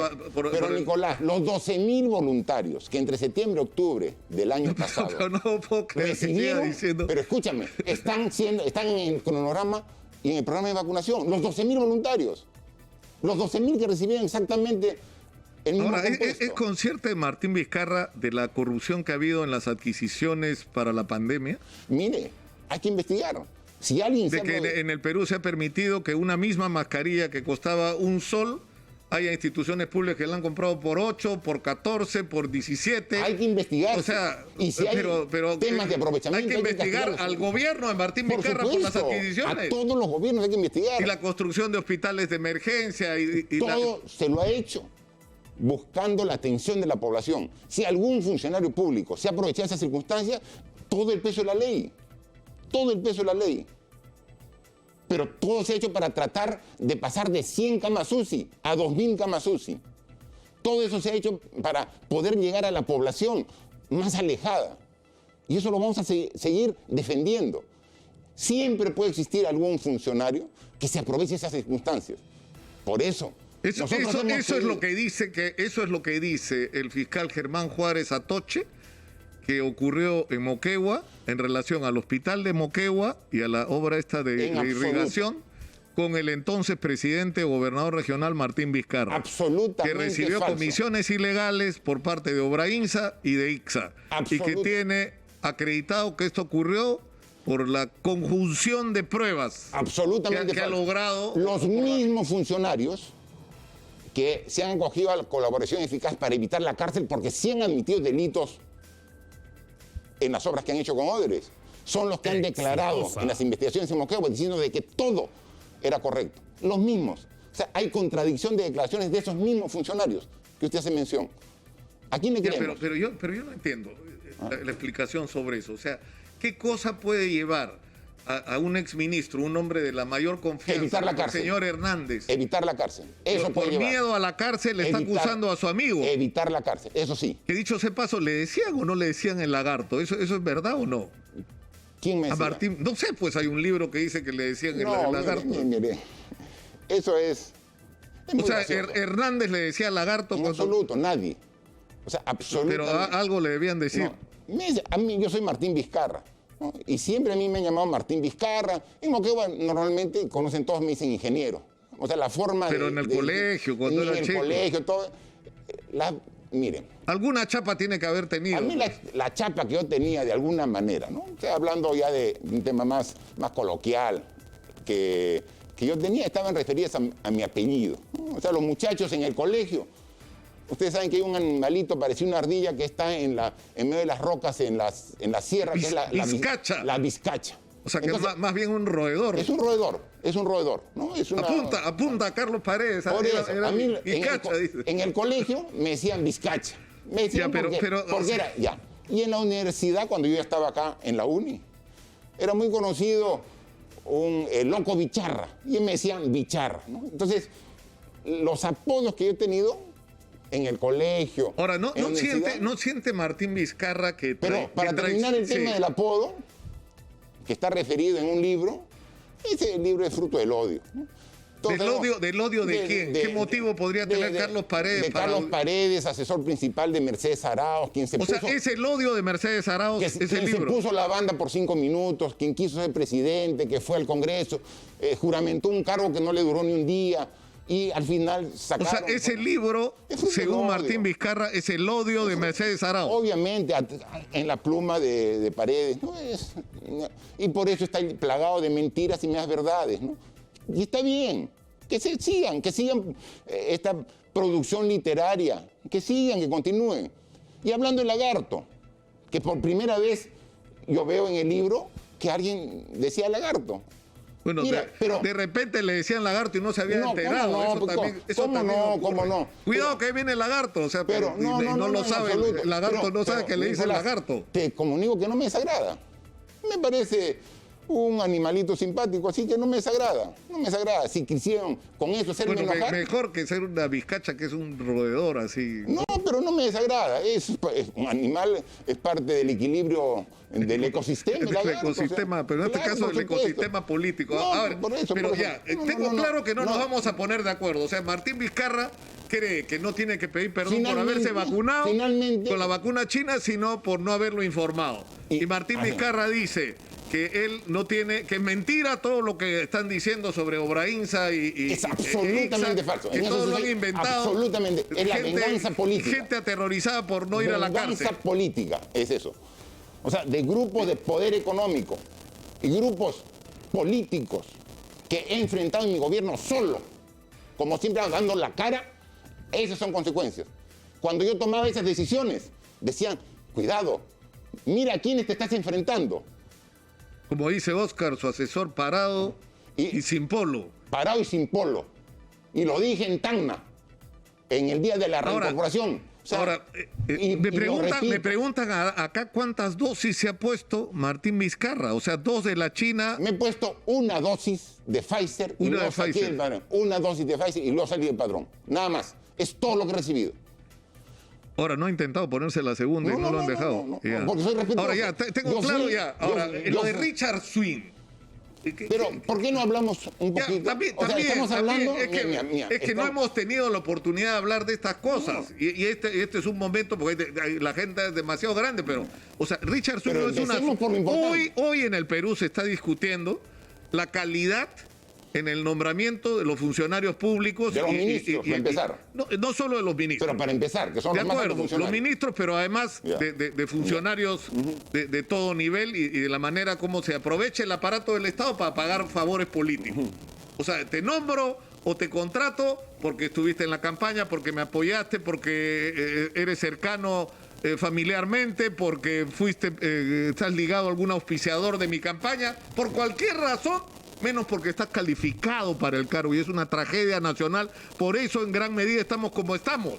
Speaker 1: Pero Nicolás, los 12.000 voluntarios que entre septiembre y octubre del año pasado
Speaker 3: Pero no puedo creer que siga
Speaker 1: recibieron,
Speaker 3: diciendo...
Speaker 1: pero escúchame, están en el cronograma y en el programa de vacunación, los 12.000 voluntarios, los 12.000 que recibieron exactamente el mismo
Speaker 3: Ahora,
Speaker 1: compuesto.
Speaker 3: ¿es consciente de Martín Vizcarra de la corrupción que ha habido en las adquisiciones para la pandemia?
Speaker 1: Mire, hay que investigar. Si alguien
Speaker 3: De
Speaker 1: se
Speaker 3: que en el Perú se ha permitido que una misma mascarilla que costaba un sol, haya instituciones públicas que la han comprado por 8, por 14, por 17.
Speaker 1: hay que investigar.
Speaker 3: O sea,
Speaker 1: y si hay temas de aprovechamiento,
Speaker 3: hay que investigar
Speaker 1: castigarlos.
Speaker 3: al gobierno de Martín
Speaker 1: Por
Speaker 3: Vizcarra por las
Speaker 1: supuesto,
Speaker 3: adquisiciones.
Speaker 1: a todos los gobiernos hay que investigar.
Speaker 3: Y la construcción de hospitales de emergencia.
Speaker 1: Todo se lo ha hecho buscando la atención de la población. Si algún funcionario público se ha aprovechado de esa circunstancia, todo el peso de la ley. Todo el peso de la ley. Pero todo se ha hecho para tratar de pasar de 100 camas UCI a 2.000 camas UCI. Todo eso se ha hecho para poder llegar a la población más alejada. Y eso lo vamos a seguir defendiendo. Siempre puede existir algún funcionario que se aproveche de esas circunstancias. Por eso.
Speaker 3: Eso
Speaker 1: nosotros hemos
Speaker 3: es lo
Speaker 1: pedido-
Speaker 3: eso es lo que dice el fiscal Germán Juárez Atoche, que ocurrió en Moquegua en relación al hospital de Moquegua y a la obra esta de
Speaker 1: En absoluto.
Speaker 3: irrigación con el entonces presidente gobernador regional Martín Vizcarra,
Speaker 1: Absolutamente
Speaker 3: que recibió
Speaker 1: falso.
Speaker 3: comisiones ilegales por parte de Obrainsa y de ICSA y que
Speaker 1: Absoluto.
Speaker 3: tiene acreditado que esto ocurrió por la conjunción de pruebas
Speaker 1: Absolutamente
Speaker 3: que ha
Speaker 1: falso.
Speaker 3: logrado
Speaker 1: Los mismos funcionarios que se han acogido a la colaboración eficaz para evitar la cárcel porque sí han admitido delitos en las obras que han hecho con Odres. Son los que han declarado
Speaker 2: Exitosa.
Speaker 1: en las investigaciones en Moquegua diciendo de que todo era correcto. Los mismos. O sea, hay contradicción de declaraciones de esos mismos funcionarios que usted hace mención. ¿A quién le
Speaker 3: Ya,
Speaker 1: creemos?
Speaker 3: pero yo no entiendo la explicación sobre eso. O sea, ¿qué cosa puede llevar a un exministro, un hombre de la mayor confianza,
Speaker 1: Evitar la
Speaker 3: como el
Speaker 1: cárcel.
Speaker 3: señor Hernández,
Speaker 1: Evitar la cárcel. Eso
Speaker 3: por
Speaker 1: puede llevar.
Speaker 3: miedo a la cárcel, le está
Speaker 1: Evitar-
Speaker 3: acusando a su amigo?
Speaker 1: Evitar la cárcel. Eso sí.
Speaker 3: Que dicho sea paso, ¿le decían o no le decían el lagarto? ¿Eso es verdad o no?
Speaker 1: ¿Quién me
Speaker 3: A
Speaker 1: decía?
Speaker 3: Martín, no sé, pues hay un libro que dice que le decían el
Speaker 1: No,
Speaker 3: lagarto.
Speaker 1: mire. Eso es Es muy
Speaker 3: O sea,
Speaker 1: gracioso.
Speaker 3: Hernández le decía lagarto
Speaker 1: En
Speaker 3: cuando...
Speaker 1: absoluto, nadie. O sea, absolutamente.
Speaker 3: Pero algo le debían decir.
Speaker 1: No, a mí, yo soy Martín Vizcarra, ¿no? Y siempre a mí me han llamado Martín Vizcarra. En Moquegua normalmente conocen todos, me dicen ingeniero. O sea, la forma
Speaker 3: Pero en el colegio, cuando era
Speaker 1: en el
Speaker 3: chico.
Speaker 1: colegio, todo. Miren,
Speaker 3: Alguna chapa tiene que haber tenido.
Speaker 1: a mí la chapa que yo tenía de alguna manera, ¿no? O sea, hablando ya de un tema más coloquial, que yo tenía, estaban referidas a mi apellido, ¿no? O sea, los muchachos en el colegio, ustedes saben que hay un animalito parecido a una ardilla que está en medio de las rocas en la sierra, que es la
Speaker 3: Vizcacha.
Speaker 1: La vizcacha.
Speaker 3: O sea, que
Speaker 1: Entonces,
Speaker 3: es más bien un roedor.
Speaker 1: es un roedor, ¿no? Es una,
Speaker 3: Apunta a Carlos Paredes.
Speaker 1: por eso, a mí
Speaker 3: Vizcacha, dice.
Speaker 1: en el colegio me decían Vizcacha. Me decían
Speaker 3: Ya, pero,
Speaker 1: porque
Speaker 3: o sea,
Speaker 1: era, ya. Y en la universidad, cuando yo ya estaba acá en la uni, era muy conocido el loco Bicharra. Y me decían Bicharra, ¿no? Entonces, los apodos que yo he tenido en el colegio.
Speaker 3: Ahora,
Speaker 1: en la universidad,
Speaker 3: no siente Martín Vizcarra que
Speaker 1: pero para terminar el tema del apodo, que está referido en un libro, ese libro es fruto del odio, ¿no? Entonces,
Speaker 3: ¿Del odio de quién? ¿Qué motivo podría tener Carlos Paredes?
Speaker 1: De Carlos Paredes, asesor principal de Mercedes Arauz, quien se
Speaker 3: O
Speaker 1: puso...
Speaker 3: sea, es el odio de Mercedes Arauz, ese
Speaker 1: quien se
Speaker 3: libro.
Speaker 1: puso la banda por 5 minutos, quien quiso ser presidente, que fue al Congreso, juramentó un cargo que no le duró ni un día, y al final
Speaker 3: O
Speaker 1: sacaron...
Speaker 3: sea, ese libro,
Speaker 1: Es fruto del
Speaker 3: según
Speaker 1: odio.
Speaker 3: Martín Vizcarra, es el odio de Mercedes Arauz.
Speaker 1: Obviamente, en la pluma de Paredes, ¿no? Y por eso está plagado de mentiras y medias verdades, ¿no? Y está bien, que sigan esta producción literaria, que sigan, que continúen. Y hablando del lagarto, que por primera vez yo veo en el libro que alguien decía lagarto.
Speaker 3: Bueno,
Speaker 1: Mira, pero-
Speaker 3: de repente le decían lagarto y no se había
Speaker 1: No,
Speaker 3: enterado.
Speaker 1: ¿cómo no? ¿Cómo no?
Speaker 3: Cuidado que ahí viene el lagarto, o sea,
Speaker 1: Pero
Speaker 3: y no lo
Speaker 1: en
Speaker 3: sabe.
Speaker 1: absoluto.
Speaker 3: El lagarto no sabe que le dicen
Speaker 1: Nicolás,
Speaker 3: lagarto.
Speaker 1: Te comunico que no me desagrada. Me parece un animalito simpático, así que no me desagrada. No me desagrada. Si quisieron con eso hacerme
Speaker 3: Bueno,
Speaker 1: enojar.
Speaker 3: mejor que ser una vizcacha que es un roedor así.
Speaker 1: No, pero no me desagrada. Es un animal, es parte del equilibrio del ecosistema.
Speaker 3: Del
Speaker 1: lagarto,
Speaker 3: ecosistema,
Speaker 1: o sea,
Speaker 3: pero en este
Speaker 1: claro,
Speaker 3: caso
Speaker 1: por
Speaker 3: el
Speaker 1: supuesto.
Speaker 3: ecosistema político.
Speaker 1: No,
Speaker 3: A ver,
Speaker 1: por eso,
Speaker 3: pero
Speaker 1: por eso.
Speaker 3: ya,
Speaker 1: No,
Speaker 3: tengo
Speaker 1: no,
Speaker 3: claro que no nos
Speaker 1: no.
Speaker 3: vamos a poner de acuerdo. O sea, Martín Vizcarra cree que no tiene que pedir perdón por
Speaker 1: Finalmente,
Speaker 3: haberse vacunado
Speaker 1: finalmente.
Speaker 3: con la vacuna china, sino por no haberlo informado. Y Martín
Speaker 1: Ajá.
Speaker 3: Vizcarra dice que él no tiene, que es mentira todo lo que están diciendo sobre Obrainsa y
Speaker 1: Es absolutamente
Speaker 3: Ixa,
Speaker 1: falso.
Speaker 3: que
Speaker 1: En eso
Speaker 3: todo lo
Speaker 1: sí
Speaker 3: han
Speaker 1: soy
Speaker 3: inventado.
Speaker 1: absolutamente. Es la venganza política.
Speaker 3: Gente aterrorizada por no ir a la
Speaker 1: Venganza
Speaker 3: cárcel.
Speaker 1: política, es eso. O sea, de grupos de poder económico y grupos políticos que he enfrentado en mi gobierno solo, como siempre dando la cara, esas son consecuencias. Cuando yo tomaba esas decisiones, decían, cuidado, mira a quiénes te estás enfrentando.
Speaker 3: Como dice Oscar, su asesor parado y sin polo.
Speaker 1: Parado y sin polo. Y lo dije en Tacna, en el día de la
Speaker 3: Ahora,
Speaker 1: reincorporación. O sea,
Speaker 3: Ahora,
Speaker 1: y
Speaker 3: me
Speaker 1: lo repito.
Speaker 3: preguntan acá cuántas dosis se ha puesto Martín Vizcarra. O sea, 2 de la China.
Speaker 1: Me he puesto una dosis de Pfizer y
Speaker 3: Una
Speaker 1: luego
Speaker 3: de
Speaker 1: saqué
Speaker 3: Pfizer.
Speaker 1: del padrón. Una dosis de Pfizer y luego salí del padrón. Nada más. Es todo lo que he recibido.
Speaker 3: Ahora, no ha intentado ponerse la segunda y no lo han dejado. Ya.
Speaker 1: porque soy respetuoso.
Speaker 3: Ahora ya, tengo
Speaker 1: Yo
Speaker 3: claro
Speaker 1: soy-
Speaker 3: ya. Ahora,
Speaker 1: yo
Speaker 3: lo de
Speaker 1: soy-
Speaker 3: Richard Swing.
Speaker 1: Pero, ¿por qué no hablamos un
Speaker 3: Ya,
Speaker 1: poquito?
Speaker 3: también,
Speaker 1: O sea, estamos
Speaker 3: también,
Speaker 1: hablando...
Speaker 3: es que,
Speaker 1: mira,
Speaker 3: es que no hemos tenido la oportunidad de hablar de estas cosas. Y este es un momento, porque la gente es demasiado grande, pero, o sea, Richard Swing
Speaker 1: Pero
Speaker 3: no es una...
Speaker 1: empecemos por lo importante.
Speaker 3: Hoy en el Perú se está discutiendo la calidad en el nombramiento de los funcionarios públicos.
Speaker 1: De los ministros, para empezar.
Speaker 3: No solo de los ministros.
Speaker 1: Pero para empezar, que son
Speaker 3: De
Speaker 1: los más altos
Speaker 3: acuerdo, los
Speaker 1: funcionarios.
Speaker 3: ministros, pero además
Speaker 1: Ya.
Speaker 3: de funcionarios de todo nivel y de la manera como se aprovecha el aparato del Estado para pagar favores políticos. O sea, te nombro o te contrato porque estuviste en la campaña, porque me apoyaste, porque eres cercano familiarmente, porque estás ligado a algún auspiciador de mi campaña, por cualquier razón, menos porque estás calificado para el cargo y es una tragedia nacional. Por eso en gran medida estamos como estamos.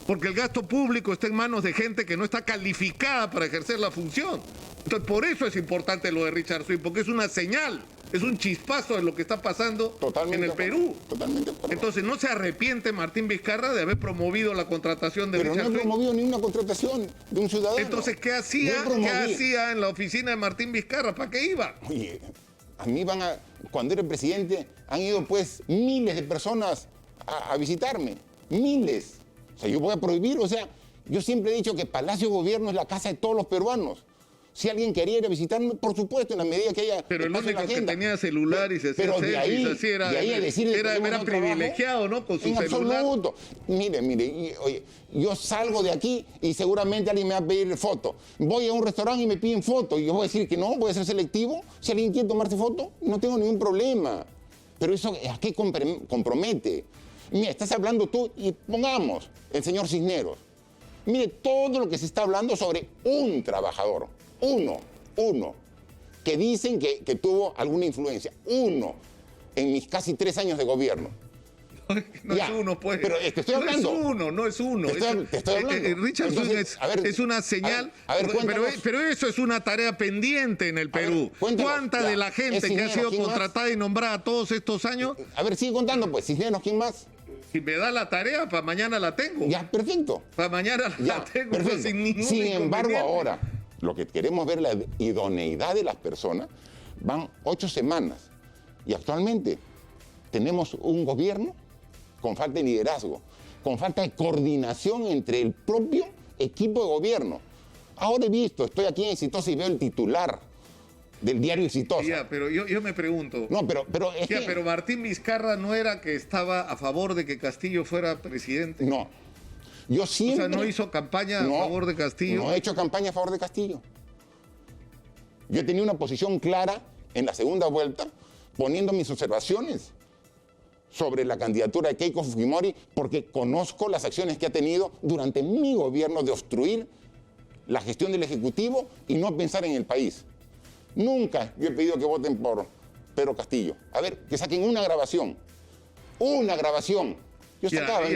Speaker 3: Porque el gasto público está en manos de gente que no está calificada para ejercer la función. Entonces, por eso es importante lo de Richard Swing, porque es una señal, es un chispazo de lo que está pasando
Speaker 1: Totalmente
Speaker 3: en el
Speaker 1: de acuerdo.
Speaker 3: Perú.
Speaker 1: Totalmente de acuerdo.
Speaker 3: Entonces, no se arrepiente Martín Vizcarra de haber promovido la contratación de
Speaker 1: Pero no
Speaker 3: Richard
Speaker 1: he
Speaker 3: Swing.
Speaker 1: promovido ni una contratación de un ciudadano.
Speaker 3: Entonces, ¿qué hacía?
Speaker 1: No he promovido.
Speaker 3: ¿Qué hacía en la oficina de Martín Vizcarra? ¿Para qué iba?
Speaker 1: Oye, a mí cuando era presidente, han ido pues miles de personas a visitarme. Miles. O sea, yo voy a prohibir, o sea, yo siempre he dicho que Palacio de Gobierno es la casa de todos los peruanos. Si alguien quería ir a visitarme, por supuesto, en la medida que haya...
Speaker 3: Pero el único que tenía celular y se hacía selfies, así era privilegiado, ¿no? Con su
Speaker 1: en
Speaker 3: celular.
Speaker 1: Absoluto. Mire, oye, yo salgo de aquí y seguramente alguien me va a pedir foto. Voy a un restaurante y me piden foto y yo voy a decir que no, voy a ser selectivo. Si alguien quiere tomarse foto, no tengo ningún problema. Pero eso, ¿a qué compromete? Mira, estás hablando tú y pongamos el señor Cisneros. Mire, todo lo que se está hablando sobre un trabajador. Uno, que dicen que tuvo alguna influencia. Uno, en mis casi 3 años de gobierno.
Speaker 3: No ya, es uno, pues.
Speaker 1: Pero te estoy hablando.
Speaker 3: No es uno.
Speaker 1: Te estoy hablando.
Speaker 3: Richard, entonces, es una señal. Pero eso es una tarea pendiente en el Perú. ¿Cuánta de la gente que ha sido contratada y nombrada todos estos años?
Speaker 1: A ver, sigue contando, pues. Cisneros, ¿quién más?
Speaker 3: Si me da la tarea, para mañana la tengo.
Speaker 1: Ya, perfecto.
Speaker 3: Para mañana la tengo,
Speaker 1: perfecto.
Speaker 3: Sin ningún
Speaker 1: Sin embargo, ahora, lo que queremos ver la idoneidad de las personas, van 8 semanas. Y actualmente tenemos un gobierno con falta de liderazgo, con falta de coordinación entre el propio equipo de gobierno. Ahora he visto, estoy aquí en Exitosa y veo el titular del diario Exitosa.
Speaker 3: Ya, pero yo me pregunto.
Speaker 1: No, pero es
Speaker 3: ya, pero Martín Vizcarra no era que estaba a favor de que Castillo fuera presidente.
Speaker 1: No. Yo siempre...
Speaker 3: O sea, no hizo campaña a favor de Castillo.
Speaker 1: No he hecho campaña a favor de Castillo. Yo he tenido una posición clara en la segunda vuelta, poniendo mis observaciones sobre la candidatura de Keiko Fujimori, porque conozco las acciones que ha tenido durante mi gobierno de obstruir la gestión del Ejecutivo y no pensar en el país. Nunca yo he pedido que voten por Pedro Castillo. A ver, que saquen una grabación. Una grabación. Yo sacaba.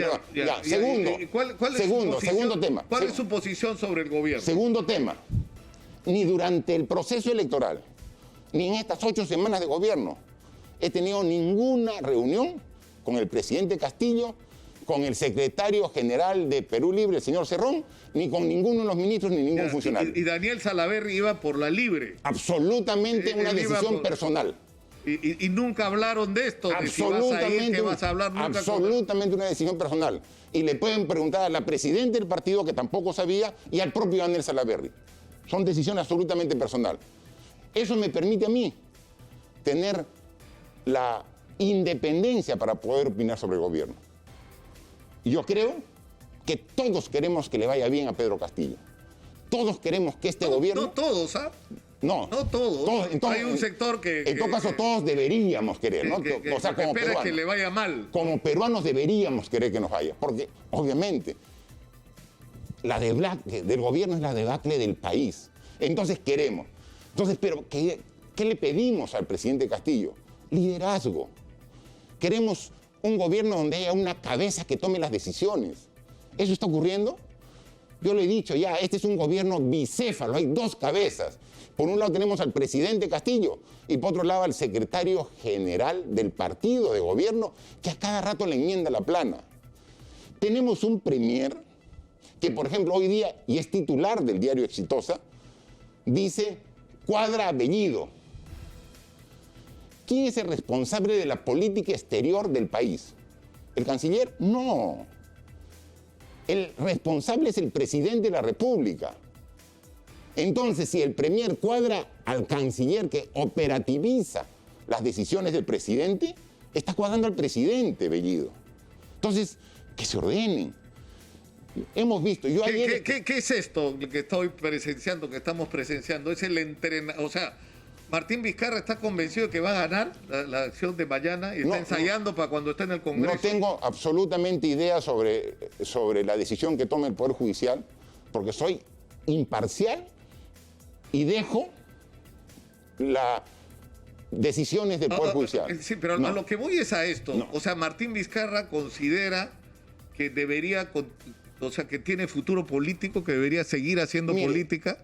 Speaker 1: Segundo tema.
Speaker 3: ¿Cuál es su posición sobre el gobierno?
Speaker 1: Segundo tema. Ni durante el proceso electoral, ni en estas 8 semanas de gobierno, he tenido ninguna reunión con el presidente Castillo, con el secretario general de Perú Libre, el señor Cerrón, ni con ninguno de los ministros, ni ningún funcionario.
Speaker 3: Y Daniel Salaverry iba por la libre.
Speaker 1: Absolutamente una decisión personal.
Speaker 3: Y nunca hablaron de esto, de si vas a ir, que vas a hablar nunca.
Speaker 1: Absolutamente una decisión personal. Y le pueden preguntar a la presidenta del partido, que tampoco sabía, y al propio Daniel Salaverry. Son decisiones absolutamente personales. Eso me permite a mí tener la independencia para poder opinar sobre el gobierno. Y yo creo que todos queremos que le vaya bien a Pedro Castillo. Todos queremos que este gobierno...
Speaker 3: No todos, ¿ah?
Speaker 1: No todos.
Speaker 3: Hay un sector que...
Speaker 1: En todo caso, todos deberíamos querer, ¿no?
Speaker 3: O sea, como peruanos, que le vaya mal.
Speaker 1: Como peruanos deberíamos querer que nos vaya. Porque, obviamente, la debacle del gobierno es la debacle del país. Entonces queremos. Entonces, pero ¿qué le pedimos al presidente Castillo? Liderazgo. Queremos un gobierno donde haya una cabeza que tome las decisiones. ¿Eso está ocurriendo? Yo lo he dicho ya, este es un gobierno bicéfalo, hay 2 cabezas. Por un lado tenemos al presidente Castillo y por otro lado al secretario general del partido de gobierno que a cada rato le enmienda la plana. Tenemos un premier que, por ejemplo, hoy día, y es titular del diario Exitosa, dice Cuadra Bellido. ¿Quién es el responsable de la política exterior del país? ¿El canciller? No. El responsable es el presidente de la República. Entonces, si el premier cuadra al canciller que operativiza las decisiones del presidente, está cuadrando al presidente, Bellido. Entonces, que se ordenen. Hemos visto...
Speaker 3: ¿Qué es esto que estoy presenciando, que estamos presenciando? Es el entrenamiento... O sea, Martín Vizcarra está convencido de que va a ganar la acción de mañana y está ensayando para cuando esté en el Congreso.
Speaker 1: No tengo absolutamente idea sobre la decisión que tome el Poder Judicial, porque soy imparcial y dejo las decisiones del Poder Judicial.
Speaker 3: Sí, pero a lo que voy es a esto. No. O sea, Martín Vizcarra considera que debería... O sea, que tiene futuro político, que debería seguir haciendo política.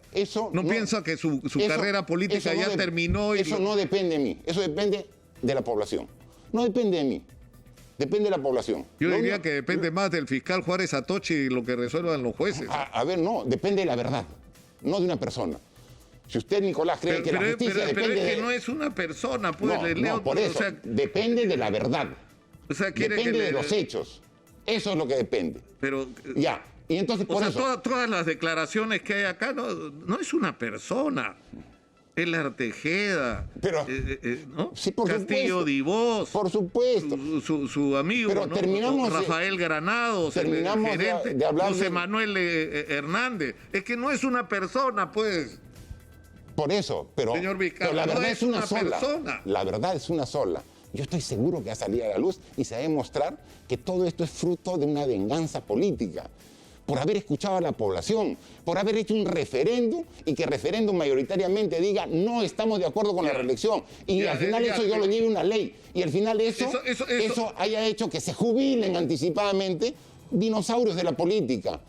Speaker 3: ¿No piensa que su carrera política ya terminó?
Speaker 1: Eso no depende de mí. Eso depende de la población. No depende de mí. Depende de la población.
Speaker 3: Yo diría que depende más del fiscal Juárez Atochi y lo que resuelvan los jueces.
Speaker 1: A ver, no. Depende de la verdad. No de una persona. Si usted, Nicolás, cree que la justicia depende
Speaker 3: pero es que no es una persona. Pues,
Speaker 1: por eso. O sea, depende de la verdad.
Speaker 3: O sea, quiere
Speaker 1: depende
Speaker 3: que
Speaker 1: de los hechos. Eso es lo que depende.
Speaker 3: Pero,
Speaker 1: ya. Y entonces,
Speaker 3: o
Speaker 1: por
Speaker 3: sea,
Speaker 1: eso...
Speaker 3: todas las declaraciones que hay acá no es una persona. Es la Artejeda,
Speaker 1: Pero,
Speaker 3: ¿no?
Speaker 1: sí, por
Speaker 3: Castillo
Speaker 1: supuesto.
Speaker 3: Divós,
Speaker 1: Por supuesto.
Speaker 3: su amigo,
Speaker 1: Pero
Speaker 3: ¿no?
Speaker 1: terminamos,
Speaker 3: Rafael Granados, el gerente,
Speaker 1: de hablar
Speaker 3: José
Speaker 1: de...
Speaker 3: Manuel Hernández. Es que no es una persona, pues.
Speaker 1: Por eso, pero,
Speaker 3: Señor Vizcarra,
Speaker 1: pero la verdad
Speaker 3: no
Speaker 1: es una sola.
Speaker 3: persona.
Speaker 1: La verdad es una sola. Yo estoy seguro que va a salir a la luz y se va a demostrar que todo esto es fruto de una venganza política, por haber escuchado a la población, por haber hecho un referéndum y que el referéndum mayoritariamente diga no estamos de acuerdo con la reelección. Y al final eso yo lo lleve una ley. Y al final eso haya hecho que se jubilen anticipadamente dinosaurios de la política.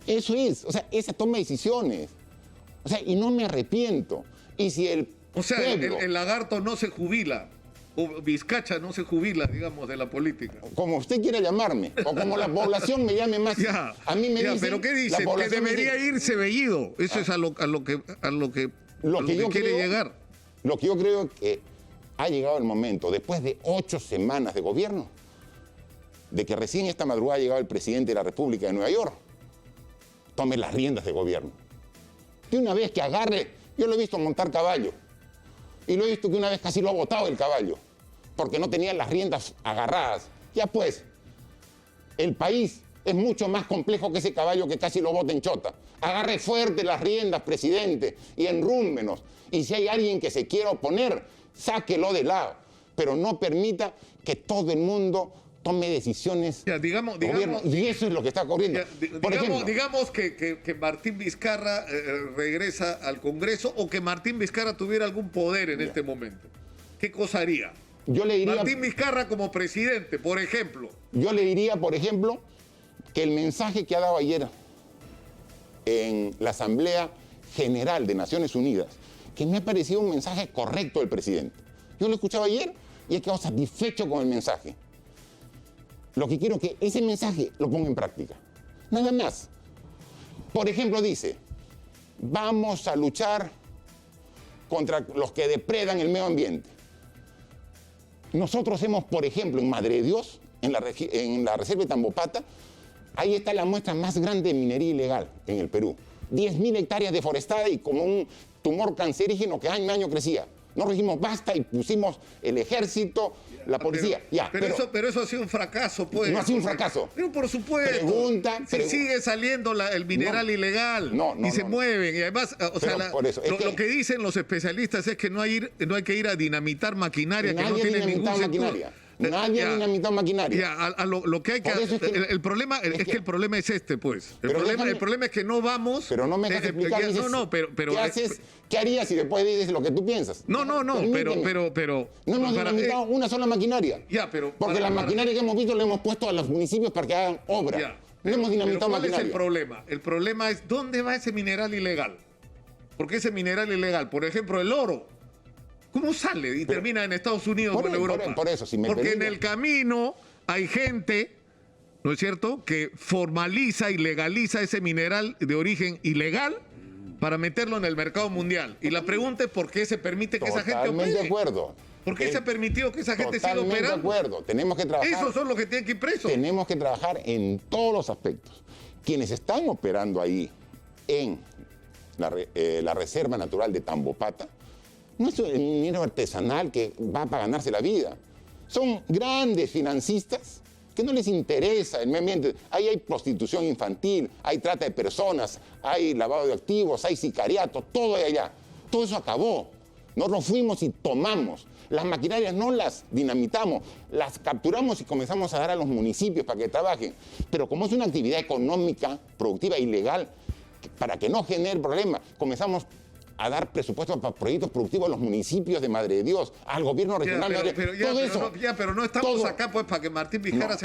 Speaker 1: Eso es, o sea, esa toma de decisiones. O sea, y no me arrepiento. Y si el
Speaker 3: O sea,
Speaker 1: pueblo,
Speaker 3: el lagarto no se jubila. O Vizcacha no se jubila, digamos, de la política.
Speaker 1: como usted quiera llamarme, o como la población me llame más.
Speaker 3: Ya,
Speaker 1: a mí me dicen,
Speaker 3: pero ¿qué dicen?
Speaker 1: la
Speaker 3: Que
Speaker 1: población me
Speaker 3: debería
Speaker 1: dice,
Speaker 3: irse Bellido. Eso es a lo que
Speaker 1: yo
Speaker 3: quiere
Speaker 1: creo-
Speaker 3: llegar.
Speaker 1: Lo que yo creo es que ha llegado el momento, después de 8 semanas de gobierno, de que recién esta madrugada ha llegado el presidente de la República de Nueva York, tome las riendas de gobierno. De una vez que agarre, yo lo he visto montar caballo, y lo he visto que una vez casi lo ha botado el caballo, porque no tenía las riendas agarradas. Ya pues, el país es mucho más complejo que ese caballo que casi lo bota en chota. Agarre fuerte las riendas, presidente, y enrúmbenos. Y si hay alguien que se quiera oponer, sáquelo de lado. Pero no permita que todo el mundo tome decisiones.
Speaker 3: Ya, digamos,
Speaker 1: y eso es lo que está ocurriendo. Por ejemplo,
Speaker 3: digamos que Martín Vizcarra regresa al Congreso o que Martín Vizcarra tuviera algún poder en este momento. ¿Qué cosa haría?
Speaker 1: yo le diría,
Speaker 3: Martín Vizcarra como presidente, por ejemplo.
Speaker 1: yo le diría, por ejemplo, que el mensaje que ha dado ayer en la Asamblea General de Naciones Unidas, que me ha parecido un mensaje correcto del presidente. Yo lo escuchaba ayer y he quedado satisfecho con el mensaje. Lo que quiero es que ese mensaje lo ponga en práctica. Nada más. Por ejemplo, dice, vamos a luchar contra los que depredan el medio ambiente. Nosotros hemos, por ejemplo, en Madre de Dios, en la reserva de Tambopata, ahí está la muestra más grande de minería ilegal en el Perú. 10.000 hectáreas deforestadas y como un tumor cancerígeno que año a año crecía. Nos dijimos basta y pusimos el ejército, la policía.
Speaker 3: Pero eso ha sido un fracaso, pues.
Speaker 1: No ha sido un fracaso.
Speaker 3: Pero por supuesto. Sigue saliendo el mineral ilegal y se mueven. Y además, lo que dicen los especialistas es que no hay que ir a dinamitar maquinaria que no tiene ningún sentido.
Speaker 1: Nadie ha dinamitado maquinaria.
Speaker 3: Lo que hay que el problema es que el problema es este, pues. El problema es que no vamos.
Speaker 1: Pero no me dejas explicar. ¿Qué harías si después dices lo que tú piensas?
Speaker 3: No, pero
Speaker 1: no hemos dinamitado una sola maquinaria. Porque la maquinaria que hemos visto la hemos puesto a los municipios para que hagan obra. No hemos dinamitado maquinaria.
Speaker 3: ¿Cuál es el problema? El problema es dónde va ese mineral ilegal. Porque ese mineral ilegal, por ejemplo, el oro, ¿cómo sale y termina en Estados Unidos o en Europa?
Speaker 1: Por eso,
Speaker 3: porque en el camino hay gente, ¿no es cierto?, que formaliza y legaliza ese mineral de origen ilegal para meterlo en el mercado mundial. Y la pregunta es por qué se permite que esa gente opere.
Speaker 1: Totalmente de acuerdo.
Speaker 3: ¿Por qué se ha permitido que esa gente siga operando?
Speaker 1: Totalmente de acuerdo. Tenemos que trabajar.
Speaker 3: Esos son los que tienen que ir presos.
Speaker 1: Tenemos que trabajar en todos los aspectos. Quienes están operando ahí en la Reserva Natural de Tambopata, no es un minero artesanal que va para ganarse la vida. Son grandes financistas que no les interesa el medio ambiente. Ahí hay prostitución infantil, hay trata de personas, hay lavado de activos, hay sicariato, todo hay allá. Todo eso acabó. Nosotros fuimos y tomamos. Las maquinarias no las dinamitamos, las capturamos y comenzamos a dar a los municipios para que trabajen. Pero como es una actividad económica, productiva, ilegal, para que no genere problemas, comenzamos a dar presupuestos para proyectos productivos a los municipios de Madre de Dios, al gobierno regional.
Speaker 3: Pero no estamos acá pues para que Martín Vizcarra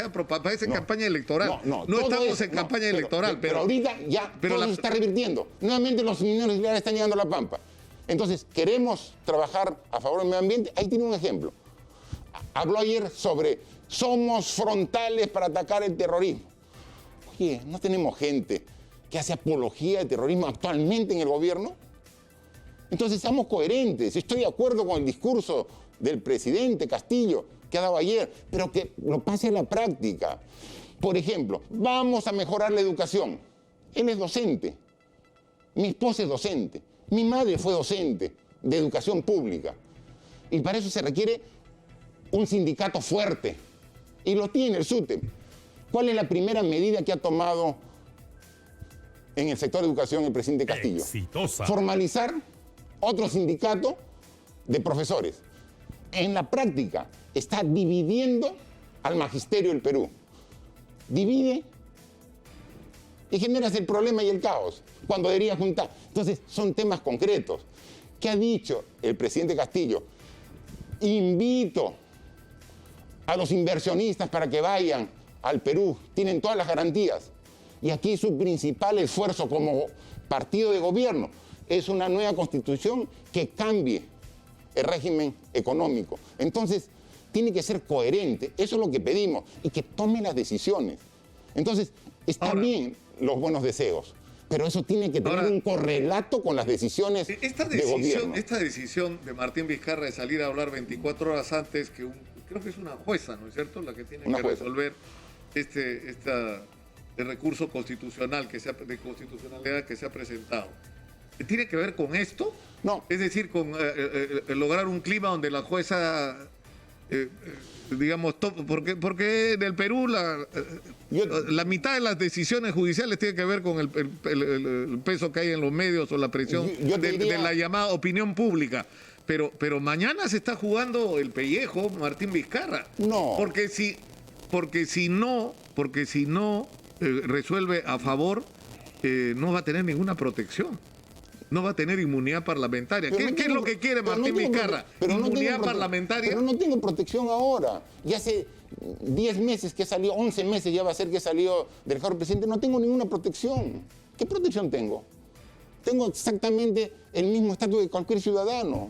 Speaker 3: parece campaña electoral. No estamos en campaña electoral.
Speaker 1: Pero ahorita ya todo se está revirtiendo. Nuevamente los mineros ilegales están llegando a La Pampa. Entonces, queremos trabajar a favor del medio ambiente. Ahí tiene un ejemplo. Habló ayer sobre somos frontales para atacar el terrorismo. Oye, ¿no tenemos gente que hace apología de terrorismo actualmente en el gobierno? Entonces, seamos coherentes. Estoy de acuerdo con el discurso del presidente Castillo, que ha dado ayer, pero que lo pase a la práctica. Por ejemplo, vamos a mejorar la educación. Él es docente, mi esposa es docente, mi madre fue docente de educación pública. Y para eso se requiere un sindicato fuerte. Y lo tiene el SUTEP. ¿Cuál es la primera medida que ha tomado en el sector de educación el presidente Castillo?
Speaker 2: Exitosa.
Speaker 1: Formalizar otro sindicato de profesores. En la práctica está dividiendo al magisterio del Perú. Divide y generas el problema y el caos cuando debería juntar. Entonces, son temas concretos. ¿Qué ha dicho el presidente Castillo? Invito a los inversionistas para que vayan al Perú. Tienen todas las garantías. Y aquí su principal esfuerzo como partido de gobierno es una nueva constitución que cambie el régimen económico. Entonces, tiene que ser coherente. Eso es lo que pedimos. Y que tome las decisiones. Entonces, está bien los buenos deseos, pero eso tiene que tener un correlato con las decisiones de gobierno.
Speaker 3: Esta decisión de Martín Vizcarra de salir a hablar 24 horas antes que creo que es una jueza, ¿no es cierto?, la que tiene que resolver el recurso constitucional de constitucionalidad que se ha presentado. ¿Tiene que ver con esto?
Speaker 1: No.
Speaker 3: Es decir, con lograr un clima donde la jueza, digamos, porque en el Perú la mitad de las decisiones judiciales tiene que ver con el peso que hay en los medios o la presión de la llamada opinión pública. Pero mañana se está jugando el pellejo Martín Vizcarra.
Speaker 1: No.
Speaker 3: Porque si no resuelve a favor, no va a tener ninguna protección. No va a tener inmunidad parlamentaria. ¿Qué es lo que quiere Martín Vizcarra? Inmunidad parlamentaria.
Speaker 1: Pero no tengo protección ahora. Ya hace 10 meses que salió, 11 meses ya va a ser que salió del cargo presidente. No tengo ninguna protección. ¿Qué protección tengo? Tengo exactamente el mismo estatus de cualquier ciudadano.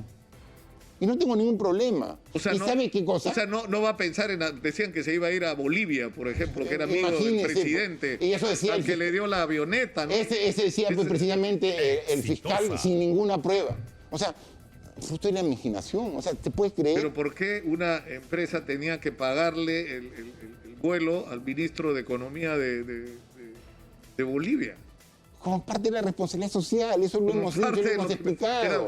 Speaker 1: Y no tengo ningún problema.
Speaker 3: O sea,
Speaker 1: ¿Y sabe qué cosa?
Speaker 3: O sea, no va a pensar decían que se iba a ir a Bolivia, por ejemplo, que era amigo del presidente,
Speaker 1: y eso decía
Speaker 3: al que le dio la avioneta, ¿no?
Speaker 1: Ese decía pues, precisamente el fiscal sin ninguna prueba. O sea, fruto de la imaginación. O sea, ¿te puedes creer?
Speaker 3: Pero ¿por qué una empresa tenía que pagarle el vuelo al ministro de Economía de Bolivia?
Speaker 1: Como parte de la responsabilidad social, eso lo hemos dicho, lo hemos explicado.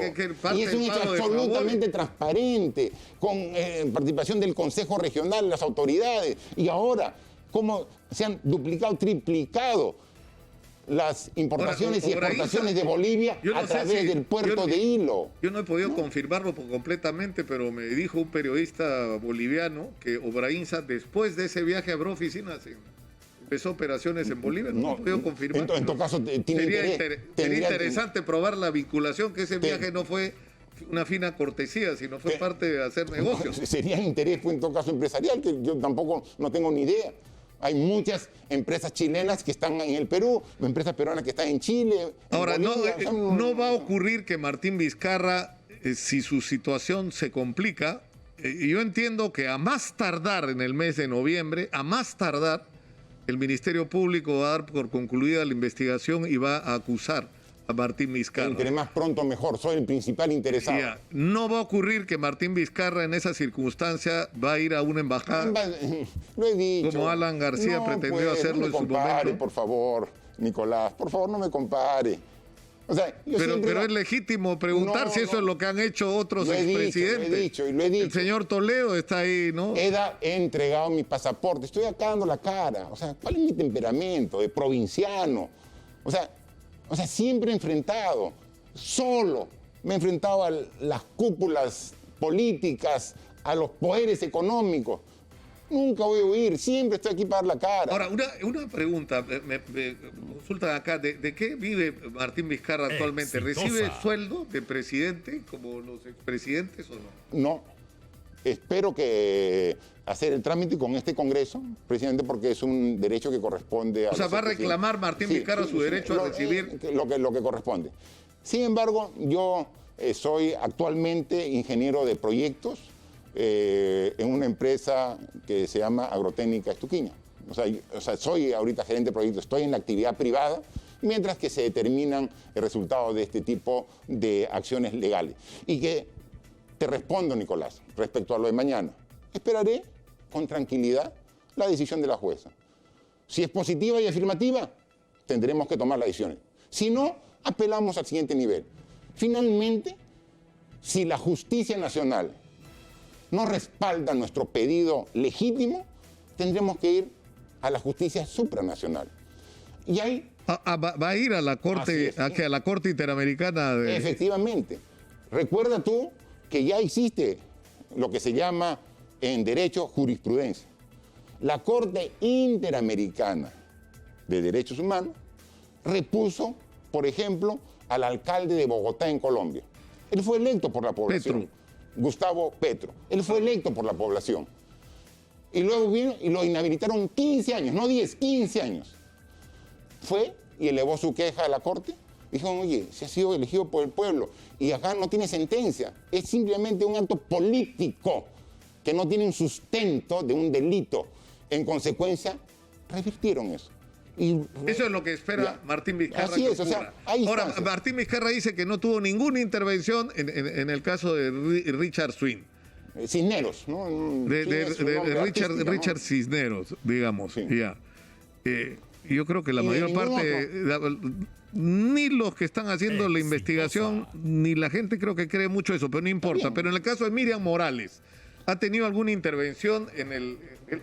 Speaker 1: Y es un hecho absolutamente transparente, con participación del Consejo Regional, las autoridades. Y ahora, cómo se han duplicado, triplicado las importaciones y exportaciones de Bolivia a través del puerto de Hilo.
Speaker 3: Yo no he podido confirmarlo completamente, pero me dijo un periodista boliviano que Obrainsa, después de ese viaje, abrió oficinas empezó operaciones en Bolivia, no puedo confirmar.
Speaker 1: En todo caso,
Speaker 3: sería interesante probar la vinculación, que ese viaje no fue una fina cortesía, sino fue parte de hacer negocios.
Speaker 1: Sería interés, pues, en todo caso, empresarial, que yo tampoco no tengo ni idea. Hay muchas empresas chilenas que están en el Perú, empresas peruanas que están en Chile.
Speaker 3: Ahora, no va a ocurrir que Martín Vizcarra, si su situación se complica, yo entiendo que a más tardar en el mes de noviembre, a más tardar, el Ministerio Público va a dar por concluida la investigación y va a acusar a Martín Vizcarra.
Speaker 1: Entre más pronto mejor, soy el principal interesado.
Speaker 3: Ya, no va a ocurrir que Martín Vizcarra en esa circunstancia va a ir a una embajada.
Speaker 1: Lo he dicho.
Speaker 3: Como Alan García pretendió hacerlo en su momento.
Speaker 1: Por favor, Nicolás, por favor, no me compare. O sea,
Speaker 3: pero es legítimo preguntar si eso es lo que han hecho otros expresidentes.
Speaker 1: Lo he dicho. El
Speaker 3: señor Toledo está ahí, ¿no?
Speaker 1: He entregado mi pasaporte, estoy acá dando la cara. O sea, ¿cuál es mi temperamento? De provinciano. O sea, siempre he enfrentado, solo me he enfrentado a las cúpulas políticas, a los poderes económicos. Nunca voy a huir, siempre estoy aquí para dar la cara.
Speaker 3: Ahora, una pregunta, me consultan acá, ¿de qué vive Martín Vizcarra actualmente?
Speaker 2: Exitosa.
Speaker 3: ¿Recibe sueldo de presidente como los expresidentes o no?
Speaker 1: No, espero que hacer el trámite con este Congreso, presidente, porque es un derecho que corresponde a...
Speaker 3: O sea, ¿va a reclamar Martín Vizcarra su derecho a recibir?
Speaker 1: Lo que corresponde. Sin embargo, yo soy actualmente ingeniero de proyectos en una empresa que se llama Agrotécnica Estuquiña. O sea, soy ahorita gerente de proyectos, estoy en la actividad privada, mientras que se determinan el resultado de este tipo de acciones legales. Y que te respondo, Nicolás, respecto a lo de mañana. esperaré con tranquilidad la decisión de la jueza. Si es positiva y afirmativa, tendremos que tomar las decisiones. Si no, apelamos al siguiente nivel. Finalmente, si la justicia nacional no respalda nuestro pedido legítimo, tendremos que ir a la justicia supranacional. Y ahí...
Speaker 3: va a ir a la Corte, a la Corte Interamericana de...
Speaker 1: Efectivamente. Recuerda tú que ya existe lo que se llama en derecho jurisprudencia. La Corte Interamericana de Derechos Humanos repuso, por ejemplo, al alcalde de Bogotá en Colombia. Él fue electo por la población.
Speaker 3: Petro.
Speaker 1: Gustavo Petro. Él fue electo por la población. Y luego vino y lo inhabilitaron 15 años, no 10, 15 años. Fue y elevó su queja a la Corte. Dijo, oye, se ha sido elegido por el pueblo y acá no tiene sentencia. Es simplemente un acto político que no tiene un sustento de un delito. En consecuencia, revirtieron eso.
Speaker 3: Eso es lo que espera Martín Vizcarra.
Speaker 1: Así es, o sea, hay
Speaker 3: ahora,
Speaker 1: instancias.
Speaker 3: Martín Vizcarra dice que no tuvo ninguna intervención en el caso de Richard Swing.
Speaker 1: Cisneros, ¿no?
Speaker 3: Richard Cisneros, digamos.
Speaker 1: Sí.
Speaker 3: Ya. Yo creo que la
Speaker 1: Y de
Speaker 3: mayor
Speaker 1: ningún
Speaker 3: parte, ni los que están haciendo la investigación, ni la gente creo que cree mucho eso, pero no importa. Pero en el caso de Miriam Morales, ¿ha tenido alguna intervención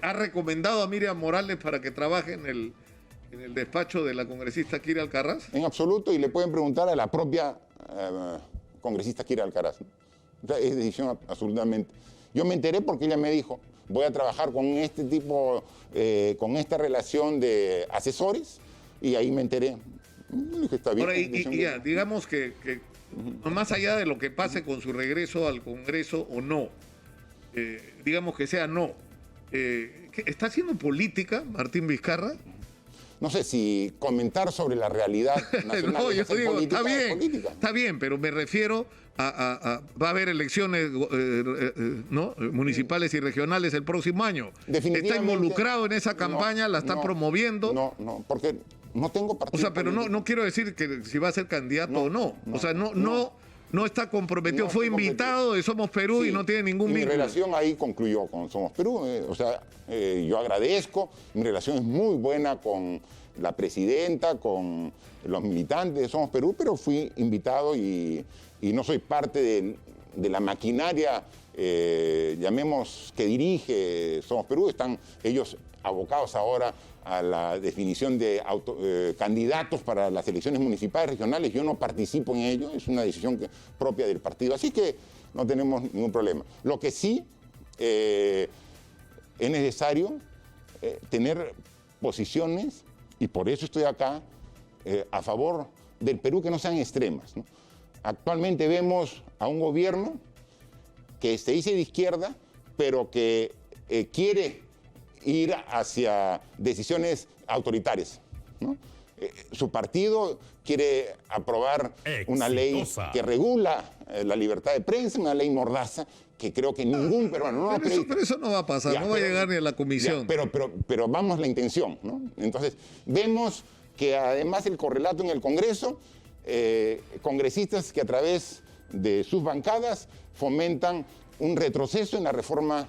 Speaker 3: ha recomendado a Miriam Morales para que trabaje en el despacho de la congresista Kira Alcaraz?
Speaker 1: En absoluto, y le pueden preguntar a la propia congresista Kira Alcaraz. O sea, es decisión absolutamente. Yo me enteré porque ella me dijo, voy a trabajar con este tipo, con esta relación de asesores, y ahí me enteré. Dije, está bien.
Speaker 3: Ahora, digamos que más allá de lo que pase con su regreso al Congreso o no, digamos que sea no, ¿está haciendo política Martín Vizcarra?
Speaker 1: No sé si comentar sobre la realidad nacional.
Speaker 3: No, yo digo,
Speaker 1: política.
Speaker 3: está bien, pero me refiero va a haber elecciones municipales y regionales el próximo año. ¿Está involucrado en esa campaña? ¿La está promoviendo?
Speaker 1: No, porque no tengo partido.
Speaker 3: O sea, pero no quiero decir que si va a ser candidato o no. O sea, no está comprometido. Fue invitado de Somos Perú, sí, y no tiene ningún vínculo.
Speaker 1: Mi relación ahí concluyó con Somos Perú. Yo agradezco. Mi relación es muy buena con la presidenta, con los militantes de Somos Perú, pero fui invitado y no soy parte de la maquinaria, llamemos, que dirige Somos Perú. Están ellos abocados ahora a la definición de candidatos para las elecciones municipales, regionales. Yo no participo en ello, es una decisión propia del partido. Así que no tenemos ningún problema. Lo que sí es necesario tener posiciones, y por eso estoy acá, a favor del Perú, que no sean extremas, ¿no? Actualmente vemos a un gobierno que se dice de izquierda, pero que quiere ir hacia decisiones autoritarias, ¿no? Su partido quiere aprobar una ley que regula la libertad de prensa, una ley mordaza, que creo que ningún peruano...
Speaker 3: Pero eso no va a pasar, no va a llegar ni a la comisión.
Speaker 1: Pero vamos la intención, ¿no? Entonces, vemos que además el correlato en el Congreso, congresistas que a través de sus bancadas fomentan un retroceso en la reforma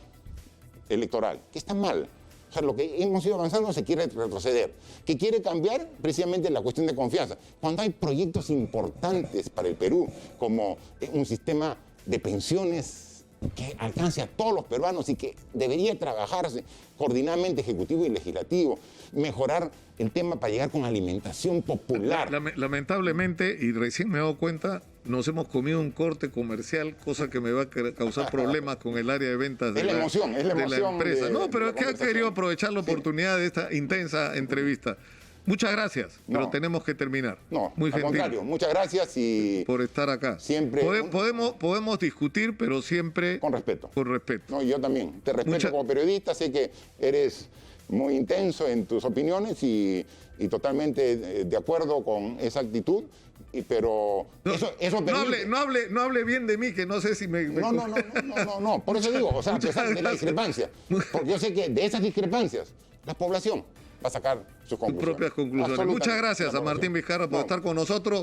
Speaker 1: electoral, que está mal. O sea, lo que hemos ido avanzando se quiere retroceder. Que quiere cambiar precisamente la cuestión de confianza. Cuando hay proyectos importantes para el Perú, como un sistema de pensiones que alcance a todos los peruanos y que debería trabajarse coordinadamente ejecutivo y legislativo, mejorar el tema para llegar con alimentación popular.
Speaker 3: Lamentablemente, y recién me he dado cuenta, nos hemos comido un corte comercial, cosa que me va a causar problemas con el área de ventas de la empresa. No, pero es que ha querido aprovechar la oportunidad de esta intensa entrevista. Muchas gracias, pero tenemos que terminar.
Speaker 1: No,
Speaker 3: muy
Speaker 1: al contrario, muchas gracias y
Speaker 3: por estar acá.
Speaker 1: Siempre
Speaker 3: podemos discutir, pero siempre
Speaker 1: con respeto.
Speaker 3: Con respeto.
Speaker 1: No, yo también te respeto como periodista, sé que eres muy intenso en tus opiniones y totalmente de acuerdo con esa actitud. Pero eso permite...
Speaker 3: no hable bien de mí, que no sé si me...
Speaker 1: No, por eso digo, o sea, a pesar de la discrepancia, porque yo sé que de esas discrepancias la población va a sacar sus conclusiones.
Speaker 3: Propias conclusiones. Muchas gracias a Martín Vizcarra por estar con nosotros.